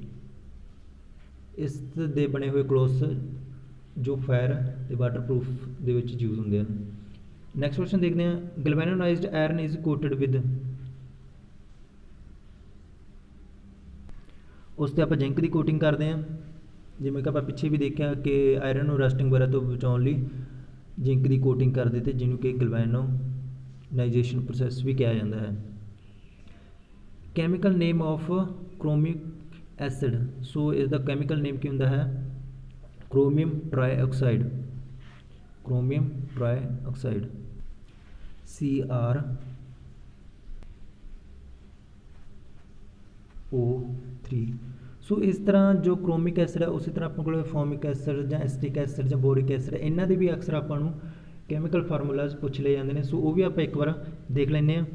ਇਸ ਦੇ ਬਣੇ ਹੋਏ ਕਲੋਥਸ ਜੋ ਫਾਇਰ ਅਤੇ ਵਾਟਰ ਪ੍ਰੂਫ ਦੇ ਵਿੱਚ ਯੂਜ਼ ਹੁੰਦੇ ਹਨ। ਨੈਕਸਟ ਕੁਐਸਚਨ ਦੇਖਦੇ ਹਾਂ, ਗਲਵੈਨੋਨਾਈਜ਼ਡ ਆਇਰਨ ਇਜ਼ ਕੋਟਡ ਵਿਦ। ਉਸ 'ਤੇ ਆਪਾਂ ਜਿੰਕ ਦੀ ਕੋਟਿੰਗ ਕਰਦੇ ਹਾਂ। ਜਿਵੇਂ ਕਿ ਆਪਾਂ ਪਿੱਛੇ ਵੀ ਦੇਖਿਆ ਕਿ ਆਇਰਨ ਨੂੰ ਰਸਟਿੰਗ ਵਗੈਰਾ ਤੋਂ ਬਚਾਉਣ ਲਈ ਜਿੰਕ ਦੀ ਕੋਟਿੰਗ ਕਰਦੇ ਤੇ ਜਿਹਨੂੰ ਕਿ ਗਲਵੈਨੋਨਾਈਜੇਸ਼ਨ ਪ੍ਰੋਸੈਸ ਵੀ ਕਿਹਾ ਜਾਂਦਾ ਹੈ। Chemical name of chromic acid. So ਇਸ ਦਾ ਕੈਮੀਕਲ ਨੇਮ ਕੀ ਹੁੰਦਾ ਹੈ? ਕ੍ਰੋਮੀਅਮ ਟ੍ਰਾਈਆਕਸਾਈਡ। Chromium ਟ੍ਰਾਈਆਕਸਾਈਡ CrO3। ਸੋ ਇਸ ਤਰ੍ਹਾਂ ਜੋ ਕ੍ਰੋਮਿਕ ਐਸਿਡ ਹੈ ਉਸੇ ਤਰ੍ਹਾਂ ਆਪਣੇ ਕੋਲ ਫੋਰਮਿਕ ਐਸਿਡ ਜਾਂ ਐਸਟਿਕ ਐਸਿਡ ਜਾਂ ਬੋਰਿਕ ਐਸਿਡ, ਇਹਨਾਂ ਦੇ ਵੀ ਅਕਸਰ ਆਪਾਂ ਨੂੰ ਕੈਮੀਕਲ ਫਾਰਮੂਲਾਜ਼ ਪੁੱਛ ਲਏ ਜਾਂਦੇ ਨੇ। ਸੋ ਉਹ ਵੀ ਆਪਾਂ ਇੱਕ ਵਾਰ ਦੇਖ ਲੈਂਦੇ ਹਾਂ।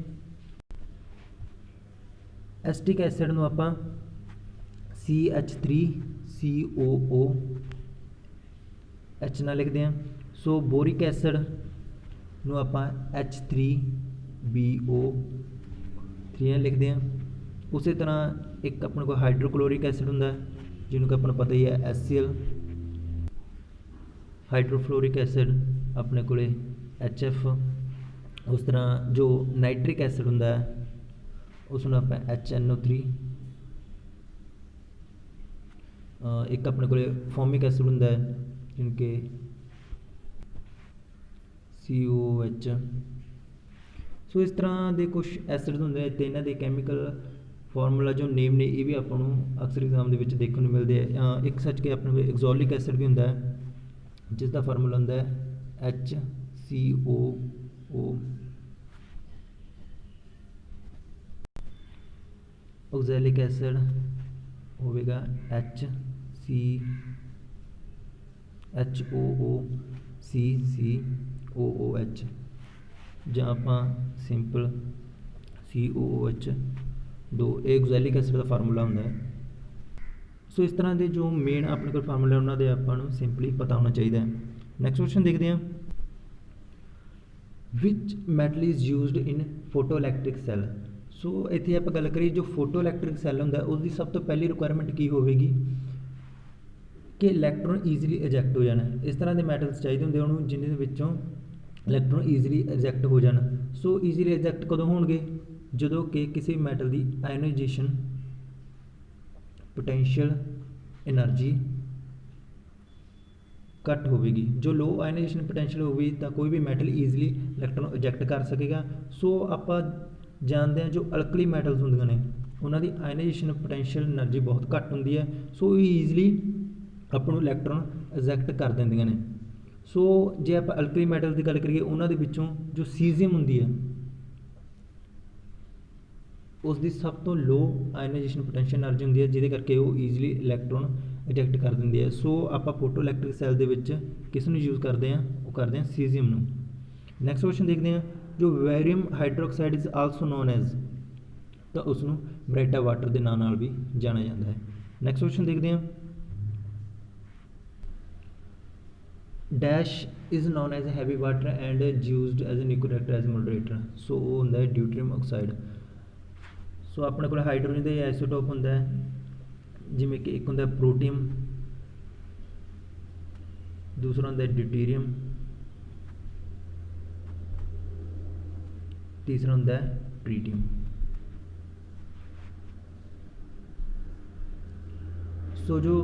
ਐਸਟਿਕ ਐਸਿਡ ਨੂੰ ਆਪਾਂ CH3COOH ਨਾਲ ਲਿਖਦੇ ਹਾਂ। ਸੋ ਬੋਰਿਕ ਐਸਿਡ ਨੂੰ ਆਪਾਂ H3BO3 ਨਾਲ ਲਿਖਦੇ ਹਾਂ। ਉਸੇ ਤਰ੍ਹਾਂ ਇੱਕ ਆਪਣੇ ਕੋਲ ਹਾਈਡਰੋਕਲੋਰਿਕ ਐਸਿਡ ਹੁੰਦਾ ਜਿਹਨੂੰ ਕਿ ਆਪਾਂ ਨੂੰ ਪਤਾ ਹੀ ਹੈ HCl। ਹਾਈਡਰੋਫਲੋਰਿਕ ਐਸਿਡ ਆਪਣੇ ਕੋਲ HF। ਉਸ ਤਰ੍ਹਾਂ ਜੋ ਨਾਈਟ੍ਰਿਕ ਐਸਿਡ ਹੁੰਦਾ ਹੈ ਉਸ ਨੂੰ ਆਪਾਂ HNO3। ਇੱਕ ਆਪਣੇ ਕੋਲ ਫੋਰਮਿਕ ਐਸਿਡ ਹੁੰਦਾ ਹੈ ਜਿਹਨੂੰ ਕਿ COOH। ਸੋ ਇਸ ਤਰ੍ਹਾਂ ਦੇ ਕੁਛ ਐਸਿਡ ਹੁੰਦੇ ਆ ਅਤੇ ਇਹਨਾਂ ਦੇ ਕੈਮੀਕਲ ਫਾਰਮੂਲਾ ਜੋ ਨੇਮ ਨੇ ਇਹ ਵੀ ਆਪਾਂ ਨੂੰ ਅਕਸਰ ਐਗਜ਼ਾਮ ਦੇ ਵਿੱਚ ਦੇਖਣ ਨੂੰ ਮਿਲਦੇ ਆ। ਇੱਕ ਸੱਚ ਕੇ ਆਪਣੇ ਕੋਲ ਐਗਜ਼ੋਲਿਕ ਐਸਿਡ ਵੀ ਹੁੰਦਾ ਹੈ ਜਿਸ ਦਾ ਫਾਰਮੂਲਾ ਹੁੰਦਾ ਹੈ HCOO। ਆਕਜ਼ੈਲਿਕ ਐਸਿਡ ਹੋਵੇਗਾ HCHOOCCOOH ਜਾਂ ਆਪਾਂ ਸਿੰਪਲ COOH। ਇਹ ਆਕਜ਼ੈਲਿਕ ਐਸਿਡ ਦਾ ਫਾਰਮੂਲਾ ਹੁੰਦਾ ਹੈ। ਸੋ ਇਸ ਤਰ੍ਹਾਂ ਦੇ ਜੋ ਮੇਨ ਆਪਣੇ ਕੋਲ ਫਾਰਮੂਲੇ ਉਹਨਾਂ ਦੇ ਆਪਾਂ ਨੂੰ ਸਿੰਪਲੀ ਪਤਾ ਹੋਣਾ ਚਾਹੀਦਾ ਹੈ। ਨੈਕਸਟ ਕੁਐਸਚਨ ਦੇਖਦੇ ਹਾਂ, which metal is used in photoelectric cell. So ਇੱਥੇ ਆਪਾਂ ਗੱਲ ਕਰੀਏ ਜੋ ਫੋਟੋ ਇਲੈਕਟ੍ਰਿਕ ਸੈੱਲ ਹੁੰਦਾ ਉਸਦੀ ਸਭ ਤੋਂ ਪਹਿਲੀ ਰਿਕੁਆਇਰਮੈਂਟ ਕੀ ਹੋਵੇਗੀ ਕਿ ਇਲੈਕਟ੍ਰੋਨ ਈਜ਼ੀਲੀ ਇਜੈਕਟ ਹੋ ਜਾਣ। ਇਸ ਤਰ੍ਹਾਂ ਦੇ ਮੈਟਲਸ ਚਾਹੀਦੇ ਹੁੰਦੇ ਉਹਨੂੰ ਜਿਹਦੇ ਵਿੱਚੋਂ ਇਲੈਕਟ੍ਰੋਨ ਈਜ਼ੀਲੀ ਇਜੈਕਟ ਹੋ ਜਾਣ। ਸੋ ਈਜ਼ੀਲੀ ਇਜੈਕਟ ਕਦੋਂ ਹੋਣਗੇ, ਜਦੋਂ ਕਿ ਕਿਸੇ ਮੈਟਲ ਦੀ ਆਇਨਾਈਜੇਸ਼ਨ ਪੋਟੈਂਸ਼ੀਅਲ એનર્ਜੀ ਘੱਟ ਹੋਵੇਗੀ। ਜੋ ਲੋ ਆਇਨਾਈਜੇਸ਼ਨ ਪੋਟੈਂਸ਼ੀਅਲ ਹੋਵੇਗੀ ਤਾਂ ਕੋਈ ਵੀ ਮੈਟਲ ਈਜ਼ੀਲੀ ਇਲੈਕਟ੍ਰੋਨ ਇਜੈਕਟ ਕਰ ਸਕੇਗਾ। ਸੋ ਆਪਾਂ ਜਾਣਦੇ ਹਾਂ ਜੋ ਅਲਕਲੀ ਮੈਟਲਸ ਹੁੰਦੀਆਂ ਨੇ ਉਹਨਾਂ ਦੀ ਆਇਨਾਈਜੇਸ਼ਨ ਪੋਟੈਂਸ਼ੀਅਲ એનર્ਜੀ ਬਹੁਤ ਘੱਟ ਹੁੰਦੀ ਹੈ। ਸੋ ਇਹ ਈਜ਼ੀਲੀ ਆਪਾਂ ਨੂੰ ਇਲੈਕਟ੍ਰੋਨ ਇਜੈਕਟ ਕਰ ਦਿੰਦੀਆਂ ਨੇ। ਸੋ ਜੇ ਆਪਾਂ ਅਲਕਲੀ ਮੈਟਲ ਦੀ ਗੱਲ ਕਰੀਏ ਉਹਨਾਂ ਦੇ ਵਿੱਚੋਂ ਜੋ ਸੀਜ਼ੀਅਮ ਹੁੰਦੀ ਹੈ ਉਸ ਦੀ ਸਭ ਤੋਂ ਲੋ ਆਇਨਾਈਜੇਸ਼ਨ ਪੋਟੈਂਸ਼ੀਅਲ એનર્ਜੀ ਹੁੰਦੀ ਹੈ ਜਿਹਦੇ ਕਰਕੇ ਉਹ ਈਜ਼ੀਲੀ ਇਲੈਕਟ੍ਰੋਨ ਇਜੈਕਟ ਕਰ ਦਿੰਦੀ ਹੈ। ਸੋ ਆਪਾਂ ਫੋਟੋ ਇਲੈਕਟ੍ਰਿਕ ਸੈੱਲ ਦੇ ਵਿੱਚ ਕਿਸ ਨੂੰ ਯੂਜ਼ ਕਰਦੇ ਹਾਂ, ਉਹ ਕਰਦੇ ਹਾਂ ਸੀਜ਼ੀਅਮ ਨੂੰ। ਨੈਕਸਟ ਕੁਐਸਚਨ ਦੇਖਦੇ ਹਾਂ, ਜੋ barium hydroxide is also known as, ਤਾਂ ਉਸ ਨੂੰ ਬਰੈਟਾ ਵਾਟਰ ਦੇ ਨਾਂ ਨਾਲ ਵੀ ਜਾਣਿਆ ਜਾਂਦਾ ਹੈ। ਨੈਕਸਟ ਕੁਐਸਚਨ ਦੇਖਦੇ ਹਾਂ, dash is known as heavy water and used as a liquid act as moderator. So ਉਹ ਹੁੰਦਾ ਹੈ ਡਿਊਟਰੀਅਮ ਆਕਸਾਈਡ। ਸੋ ਆਪਣੇ ਕੋਲ ਹਾਈਡਰੋਜਨ ਦੇ ਆਈਸੋਟੋਪ ਹੁੰਦਾ ਹੈ, ਜਿਵੇਂ ਕਿ ਇੱਕ ਹੁੰਦਾ ਪ੍ਰੋਟੀਅਮ, ਦੂਸਰਾ ਹੁੰਦਾ ਡਿਊਟੀਰੀਅਮ, ਤੀਸਰਾ ਹੁੰਦਾ ਟ੍ਰੀਟੀਅਮ। ਸੋ ਜੋ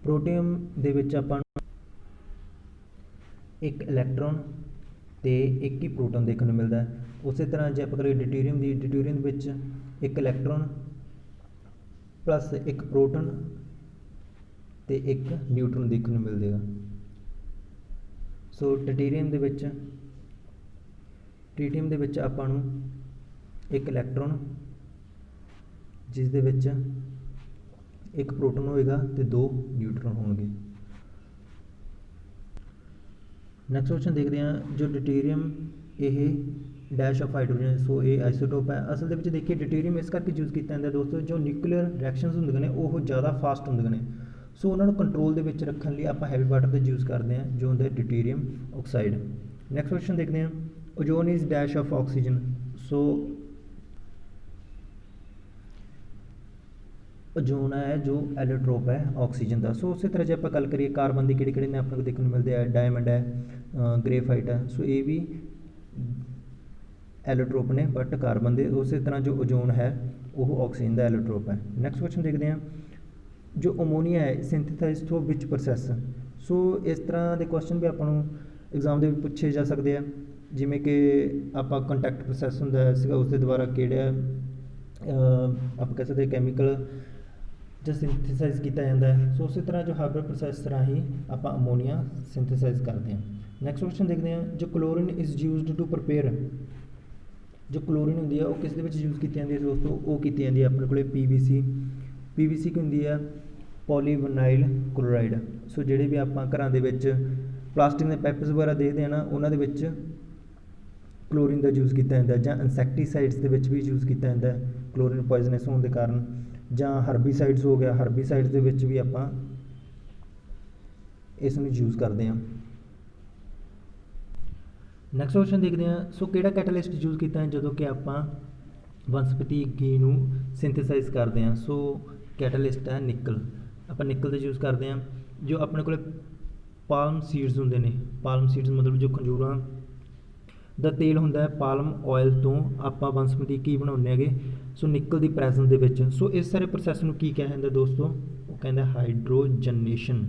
ਪ੍ਰੋਟੀਅਮ ਦੇ ਵਿੱਚ ਆਪਾਂ ਨੂੰ ਇੱਕ ਇਲੈਕਟ੍ਰੋਨ ਤੇ ਇੱਕ ਹੀ ਪ੍ਰੋਟੋਨ ਦੇਖਣ ਨੂੰ ਮਿਲਦਾ ਹੈ। ਉਸੇ ਤਰ੍ਹਾਂ ਜੇ ਆਪਾਂ ਕਰੀਏ ਡਿਊਟੀਰੀਅਮ ਦੀ, ਡਿਊਟੀਰੀਅਮ ਵਿੱਚ ਇੱਕ ਇਲੈਕਟ੍ਰੋਨ ਪਲੱਸ ਇੱਕ ਪ੍ਰੋਟੋਨ ਤੇ ਇੱਕ ਨਿਊਟਰੋਨ ਦੇਖਣ ਨੂੰ ਮਿਲੇਗਾ। ਸੋ ਟ੍ਰੀਟੀਅਮ ਦੇ ਵਿੱਚ ਆਪਾਂ ਨੂੰ ਇੱਕ ਇਲੈਕਟ੍ਰੋਨ ਜਿਸ ਦੇ ਵਿੱਚ ਇੱਕ ਪ੍ਰੋਟੋਨ ਹੋਏਗਾ ਤੇ 2 ਨਿਊਟਰੋਨ ਹੋਣਗੇ। ਨੈਕਸਟ ਕੁਐਸਚਨ ਦੇਖਦੇ ਹਾਂ, ਜੋ ਡਿਊਟੀਰੀਅਮ ਇਹ ਡੈਸ਼ ਆਫ ਹਾਈਡਰੋਜਨ, ਸੋ ਇਹ ਆਈਸੋਟੋਪ ਹੈ। ਅਸਲ ਦੇ ਵਿੱਚ ਦੇਖੀਏ ਡਿਊਟੀਰੀਅਮ ਇਸ ਕਰਕੇ ਯੂਜ਼ ਕੀਤਾ ਜਾਂਦਾ ਦੋਸਤੋ, ਜੋ ਨਿਊਕਲੀਅਰ ਰਿਐਕਸ਼ਨਸ ਹੁੰਦੀਆਂ ਨੇ ਉਹ ਜ਼ਿਆਦਾ ਫਾਸਟ ਹੁੰਦੀਆਂ ਨੇ। ਸੋ ਉਹਨਾਂ ਨੂੰ ਕੰਟਰੋਲ ਦੇ ਵਿੱਚ ਰੱਖਣ ਲਈ ਆਪਾਂ ਹੈਵੀ ਵਾਟਰ ਦਾ ਯੂਜ਼ ਕਰਦੇ ਹਾਂ ਜੋ ਹੁੰਦਾ ਡਿਊਟੀਰੀਅਮ ਆਕਸਾਈਡ। ਨੈਕਸਟ ਕੁਐਸਚਨ ਦੇਖਦੇ ਹਾਂ, ozone is dash of oxygen. So ozone ਹੈ ਜੋ ਐਲੋਟ੍ਰੋਪ ਹੈ ਆਕਸੀਜਨ ਦਾ। ਸੋ ਉਸੇ ਤਰ੍ਹਾਂ ਜੇ ਆਪਾਂ ਗੱਲ ਕਰੀਏ ਕਾਰਬਨ ਦੀ ਕਿਹੜੇ ਕਿਹੜੇ ਨੇ ਆਪਣੇ ਕੋਲ ਦੇਖਣ ਨੂੰ ਮਿਲਦੇ ਆ, ਡਾਇਮੰਡ ਹੈ, ਗ੍ਰੇਫਾਈਟ ਹੈ। ਸੋ ਇਹ ਵੀ ਐਲੋਟ੍ਰੋਪ ਨੇ ਬਟ ਕਾਰਬਨ ਦੇ। ਉਸੇ ਤਰ੍ਹਾਂ ਜੋ ਓਜ਼ੋਨ ਹੈ ਉਹ ਆਕਸੀਜਨ ਦਾ ਐਲੋਟ੍ਰੋਪ ਹੈ। ਨੈਕਸਟ ਕੁਐਸਚਨ ਦੇਖਦੇ ਹਾਂ, ਜੋ ਅਮੋਨੀਆ ਹੈ ਸਿੰਥੇਸਾਈਜ਼ ਥਰੂ ਵਿਚ ਪ੍ਰੋਸੈਸ। ਸੋ ਇਸ ਤਰ੍ਹਾਂ ਦੇ ਕੁਐਸਚਨ ਵੀ ਆਪਾਂ ਨੂੰ ਐਗਜ਼ਾਮ ਦੇ ਵਿੱਚ ਪੁੱਛੇ ਜਾ ਸਕਦੇ ਆ, ਜਿਵੇਂ ਕਿ ਆਪਾਂ ਕੰਟੈਕਟ ਪ੍ਰੋਸੈਸ ਹੁੰਦਾ ਸੀਗਾ ਉਸ ਦੇ ਦੁਆਰਾ ਕਿਹੜਾ ਆਪਾਂ ਕਹਿ ਸਕਦੇ ਕੈਮੀਕਲ ਜਾਂ ਸਿੰਥੇਸਾਈਜ਼ ਕੀਤਾ ਜਾਂਦਾ ਹੈ। ਸੋ ਉਸੇ ਤਰ੍ਹਾਂ ਜੋ ਹਾਈਬਰ ਪ੍ਰੋਸੈਸ ਰਾਹੀਂ ਆਪਾਂ ਅਮੋਨੀਆ ਸਿੰਥੇਸਾਈਜ਼ ਕਰਦੇ ਹਾਂ। ਨੈਕਸਟ ਕੁਐਸਚਨ ਦੇਖਦੇ ਹਾਂ, ਜੋ chlorine is used to prepare. ਜੋ ਕਲੋਰੀਨ ਹੁੰਦੀ ਹੈ ਉਹ ਕਿਸ ਦੇ ਵਿੱਚ ਯੂਜ਼ ਕੀਤੀ ਜਾਂਦੀ ਹੈ ਦੋਸਤੋ, ਉਹ ਕੀਤੀ ਜਾਂਦੀ ਹੈ ਆਪਣੇ ਕੋਲ PVC ਕੀ ਹੁੰਦੀ ਹੈ, ਪੋਲੀਵਿਨਾਈਲ ਕਲੋਰਾਈਡ। ਸੋ ਜਿਹੜੇ ਵੀ ਆਪਾਂ ਘਰਾਂ ਦੇ ਵਿੱਚ ਪਲਾਸਟਿਕ ਦੇ ਪਾਈਪਸ ਵਗੈਰਾ ਦੇਖਦੇ ਹਾਂ ਨਾ ਉਹਨਾਂ ਦੇ ਵਿੱਚ ਕਲੋਰੀਨ ਦਾ ਯੂਜ਼ ਕੀਤਾ ਜਾਂਦਾ, ਜਾਂ ਇਨਸੈਕਟੀਸਾਈਡਸ ਦੇ ਵਿੱਚ ਵੀ ਯੂਜ਼ ਕੀਤਾ ਜਾਂਦਾ ਹੈ ਕਲੋਰੀਨ ਪੋਇਜ਼ਨਸ ਹੋਣ ਦੇ ਕਾਰਨ, ਜਾਂ ਹਰਬੀਸਾਈਡਸ ਹੋ ਗਿਆ, ਹਰਬੀਸਾਈਡਸ ਦੇ ਵਿੱਚ ਵੀ ਆਪਾਂ ਇਸ ਨੂੰ ਯੂਜ਼ ਕਰਦੇ ਹਾਂ। ਨੈਕਸਟ ਕੁਐਸਚਨ ਦੇਖਦੇ ਹਾਂ, ਸੋ ਕਿਹੜਾ ਕੈਟਾਲਿਸਟ ਯੂਜ਼ ਕੀਤਾ ਹੈ ਜਦੋਂ ਕਿ ਆਪਾਂ ਵਨਸਪਤੀ ਘੀ ਨੂੰ ਸਿੰਥੇਸਾਈਜ਼ ਕਰਦੇ ਹਾਂ। ਸੋ ਕੈਟਾਲਿਸਟ ਹੈ ਨਿਕਲ, ਆਪਾਂ ਨਿਕਲ ਦਾ ਯੂਜ਼ ਕਰਦੇ ਹਾਂ। ਜੋ ਆਪਣੇ ਕੋਲ ਪਾਲਮ ਸੀਡਸ ਹੁੰਦੇ ਨੇ, ਪਾਲਮ ਸੀਡਸ ਮਤਲਬ ਜੋ ਖਜੂਰਾਂ ਦਾ ਤੇਲ ਹੁੰਦਾ ਹੈ, ਪਾਲਮ ਆਇਲ ਤੋਂ ਆਪਾਂ ਵਨਸਪਤੀ ਘੀ ਬਣਾਉਂਦੇ ਹੈਗੇ। ਸੋ ਨਿਕਲ ਦੀ ਪ੍ਰੈਜ਼ੈਂਸ ਦੇ ਵਿੱਚ। ਸੋ ਇਸ ਸਾਰੇ ਪ੍ਰੋਸੈਸ ਨੂੰ ਕੀ ਕਿਹਾ ਜਾਂਦਾ ਦੋਸਤੋ, ਉਹ ਕਹਿੰਦਾ ਹਾਈਡਰੋਜਨੇਸ਼ਨ।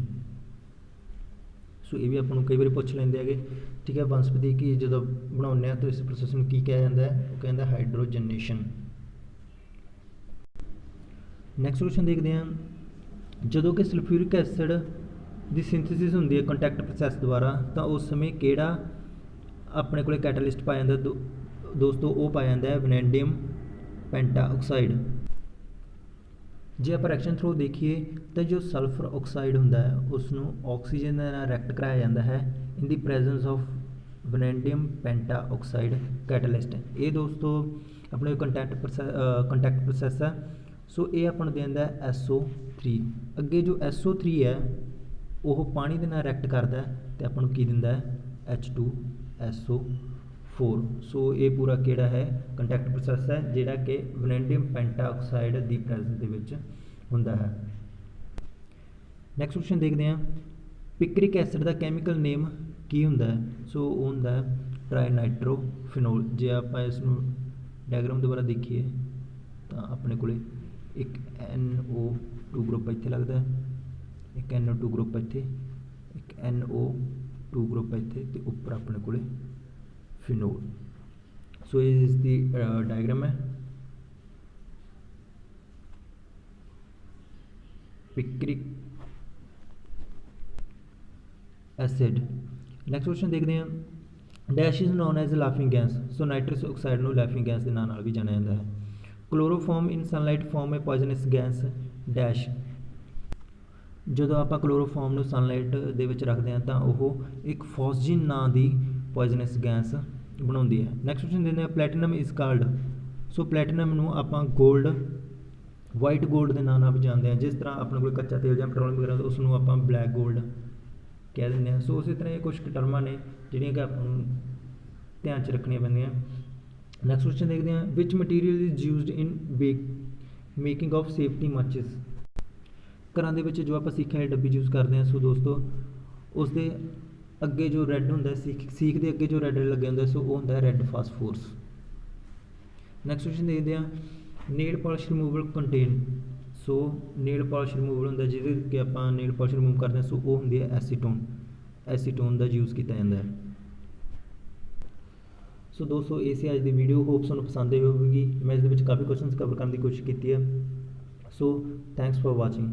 ਸੋ ਇਹ ਵੀ ਆਪਾਂ ਨੂੰ ਕਈ ਵਾਰੀ ਪੁੱਛ ਲੈਂਦੇ ਹੈਗੇ, ਠੀਕ ਹੈ। ਵਨਸਪਤੀ ਘੀ ਜਦੋਂ ਬਣਾਉਂਦੇ ਹਾਂ ਤਾਂ ਇਸ ਪ੍ਰੋਸੈਸ ਨੂੰ ਕੀ ਕਿਹਾ ਜਾਂਦਾ ਹੈ, ਉਹ ਕਹਿੰਦਾ ਹਾਈਡਰੋਜਨੇਸ਼ਨ। ਨੈਕਸਟ ਕੁਐਸਚਨ ਦੇਖਦੇ ਹਾਂ, ਜਦੋਂ ਕਿ ਸਲਫਿਊਰਿਕ ਐਸਿਡ ਦੀ ਸਿੰਥੇਸਿਸ ਹੁੰਦੀ ਹੈ ਕੰਟੈਕਟ ਪ੍ਰੋਸੈਸ ਦੁਆਰਾ, ਤਾਂ ਉਸ ਸਮੇਂ ਕਿਹੜਾ ਆਪਣੇ ਕੋਲ ਕੈਟਾਲਿਸਟ ਪਾਇਆ ਜਾਂਦਾ ਦੋਸਤੋ, ਉਹ ਪਾਇਆ ਜਾਂਦਾ ਹੈ ਵੈਨੇਡੀਅਮ ਪੈਂਟਾਆਕਸਾਈਡ। ਜੇ ਆਪਾਂ ਰਿਐਕਸ਼ਨ ਥਰੂ ਦੇਖੀਏ ਤਾਂ ਜੋ ਸਲਫਰ ਆਕਸਾਈਡ ਹੁੰਦਾ ਹੈ ਉਸ ਨੂੰ ਆਕਸੀਜਨ ਦੇ ਨਾਲ ਰਿਐਕਟ ਕਰਾਇਆ ਜਾਂਦਾ ਹੈ ਇਨ ਦੀ ਪ੍ਰੈਜ਼ੈਂਸ ਆਫ ਵੈਨੇਡੀਅਮ ਪੈਂਟਾਆਕਸਾਈਡ ਕੈਟਾਲਿਸਟ। ਇਹ ਦੋਸਤੋ ਆਪਣੇ ਕੰਟੈਕਟ ਪ੍ਰੋਸੈਸ ਹੈ, ਸੋ ਇਹ ਆਪਾਂ ਨੂੰ ਦੇ ਦਿੰਦਾ SO3। ਅੱਗੇ ਜੋ SO3 ਹੈ ਉਹ ਪਾਣੀ ਦੇ ਨਾਲ ਰਿਐਕਟ ਕਰਦਾ ਤੇ ਆਪਾਂ ਨੂੰ ਕੀ ਦਿੰਦਾ ਹੈ H2SO4। ਸੋ ਇਹ ਪੂਰਾ ਕਿਹੜਾ ਹੈ ਕੰਟੈਕਟ ਪ੍ਰੋਸੈਸ ਹੈ ਜਿਹੜਾ ਕਿ ਵੈਨੇਡੀਅਮ ਪੈਂਟਾਆਕਸਾਈਡ ਦੀ ਪ੍ਰੈਜ਼ੈਂਸ ਦੇ ਵਿੱਚ ਹੁੰਦਾ ਹੈ। ਨੈਕਸਟ ਕੁਐਸਚਨ ਦੇਖਦੇ ਹਾਂ, ਪਿਕਰਿਕ ਐਸਿਡ ਦਾ ਕੈਮੀਕਲ ਨੇਮ ਕੀ ਹੁੰਦਾ ਹੈ? ਸੋ ਉਹ ਹੁੰਦਾ ਹੈ ਟ੍ਰਾਈਨਾਈਟ੍ਰੋਫਿਨੋਲ। ਜੇ ਆਪਾਂ ਇਸ ਨੂੰ ਡਾਇਗਰਾਮ ਦੁਬਾਰਾ ਦੇਖੀਏ ਤਾਂ ਆਪਣੇ ਕੋਲੇ ਇੱਕ NO2 ਗਰੁੱਪ ਇੱਥੇ ਲੱਗਦਾ ਹੈ, ਇੱਕ NO2 ਗਰੁੱਪ ਇੱਥੇ, ਇੱਕ NO2 ਗਰੁੱਪ ਇੱਥੇ ਤੇ ਉੱਪਰ ਆਪਣੇ ਕੋਲੇ ਫਿਨੋਲ। ਸੋ ਇਹ ਇਸ ਦੀ ਡਾਇਗਰਾਮ ਹੈ। ਪਿਕਰਿਕ ਐਸਿਡ। ਨੈਕਸਟ ਕੁਐਸਚਨ ਦੇਖਦੇ ਹਾਂ, dash is known as laughing gas. So nitrous oxide ਨੂੰ ਲਾਫਿੰਗ ਗੈਸ ਦੇ ਨਾਂ ਨਾਲ ਵੀ ਜਾਣਿਆ ਜਾਂਦਾ ਹੈ। ਕਲੋਰੋਫਾਰਮ ਇਨ ਸਨਲਾਈਟ ਫਾਰਮ ਹੈ ਪੋਇਜ਼ਨਸ ਗੈਸ ਡੈਸ਼। ਜਦੋਂ ਆਪਾਂ ਕਲੋਰੋਫਾਰਮ ਨੂੰ ਸਨਲਾਈਟ ਦੇ ਵਿੱਚ ਰੱਖਦੇ ਹਾਂ ਤਾਂ ਉਹ ਇੱਕ ਫੋਸਜੀਨ ਨਾਂ ਦੀ ਪੋਇਜ਼ਨਸ ਗੈਸ ਬਣਾਉਂਦੀ ਹੈ। ਨੈਕਸਟ ਕੁਐਸਚਨ ਦਿੰਦੇ ਹਾਂ, platinum is called. So platinum ਨੂੰ ਆਪਾਂ ਗੋਲਡ, ਵਾਈਟ ਗੋਲਡ ਦੇ ਨਾਂ ਨਾਲ ਵੀ ਜਾਣਦੇ ਹਾਂ। ਜਿਸ ਤਰ੍ਹਾਂ ਆਪਣੇ ਕੋਲ ਕੱਚਾ ਤੇਲ ਜਾਂ ਪੈਟਰੋਲੀਅਮ ਵਗੈਰਾ ਉਸ ਨੂੰ ਆਪਾਂ ਬਲੈਕ ਗੋਲਡ ਕਹਿ ਦਿੰਦੇ ਹਾਂ। ਸੋ ਉਸੇ ਤਰ੍ਹਾਂ ਇਹ ਕੁਛ ਟਰਮਾਂ ਨੇ ਜਿਹੜੀਆਂ ਕਿ ਆਪਾਂ ਨੂੰ ਧਿਆਨ 'ਚ ਰੱਖਣੀਆਂ ਪੈਂਦੀਆਂ। ਨੈਕਸਟ ਕੁਐਸਚਨ ਦੇਖਦੇ ਹਾਂ, which material is used in making of safety ਮਾਚਿਸ। ਘਰਾਂ ਦੇ ਵਿੱਚ ਜੋ ਆਪਾਂ ਸੀਖਾਂ ਦੀ ਡੱਬੀ ਯੂਜ਼ ਕਰਦੇ ਹਾਂ, ਸੋ ਦੋਸਤੋ ਉਸ ਦੇ ਅੱਗੇ ਜੋ ਰੈੱਡ ਹੁੰਦਾ, ਸੀਖ ਦੇ ਅੱਗੇ ਜੋ ਰੈੱਡ ਲੱਗੇ ਹੁੰਦਾ, ਸੋ ਉਹ ਹੁੰਦਾ ਰੈੱਡ ਫਾਸਫੋਰਸ। ਨੈਕਸਟ ਕੁਐਸਚਨ ਦੇਖਦੇ ਹਾਂ, ਨੇਲ ਪਾਲਿਸ਼ ਰਿਮੂਵਲ ਕੰਟੇਨ। ਸੋ ਨੇਲ ਪਾਲਿਸ਼ ਰਿਮੂਵਲ ਹੁੰਦਾ ਜਿਹਦੇ ਕਿ ਆਪਾਂ ਨੇਲ ਪਾਲਿਸ਼ ਰਿਮੂਵ ਕਰਦੇ ਹਾਂ, ਸੋ ਉਹ ਹੁੰਦੀ ਹੈ ਐਸੀਟੋਨ। ਐਸੀਟੋਨ ਦਾ ਯੂਜ਼ ਕੀਤਾ ਜਾਂਦਾ ਹੈ। ਸੋ ਦੋਸਤੋ ਇਹ ਸੀ ਅੱਜ ਦੀ ਵੀਡੀਓ, ਹੋਪ ਤੁਹਾਨੂੰ ਪਸੰਦ ਆਈ ਹੋਵੇਗੀ। ਮੈਂ ਇਸ ਦੇ ਵਿੱਚ ਕਾਫੀ ਕੁਐਸਚਨਸ ਕਵਰ ਕਰਨ ਦੀ ਕੋਸ਼ਿਸ਼ ਕੀਤੀ ਹੈ। So thanks for watching.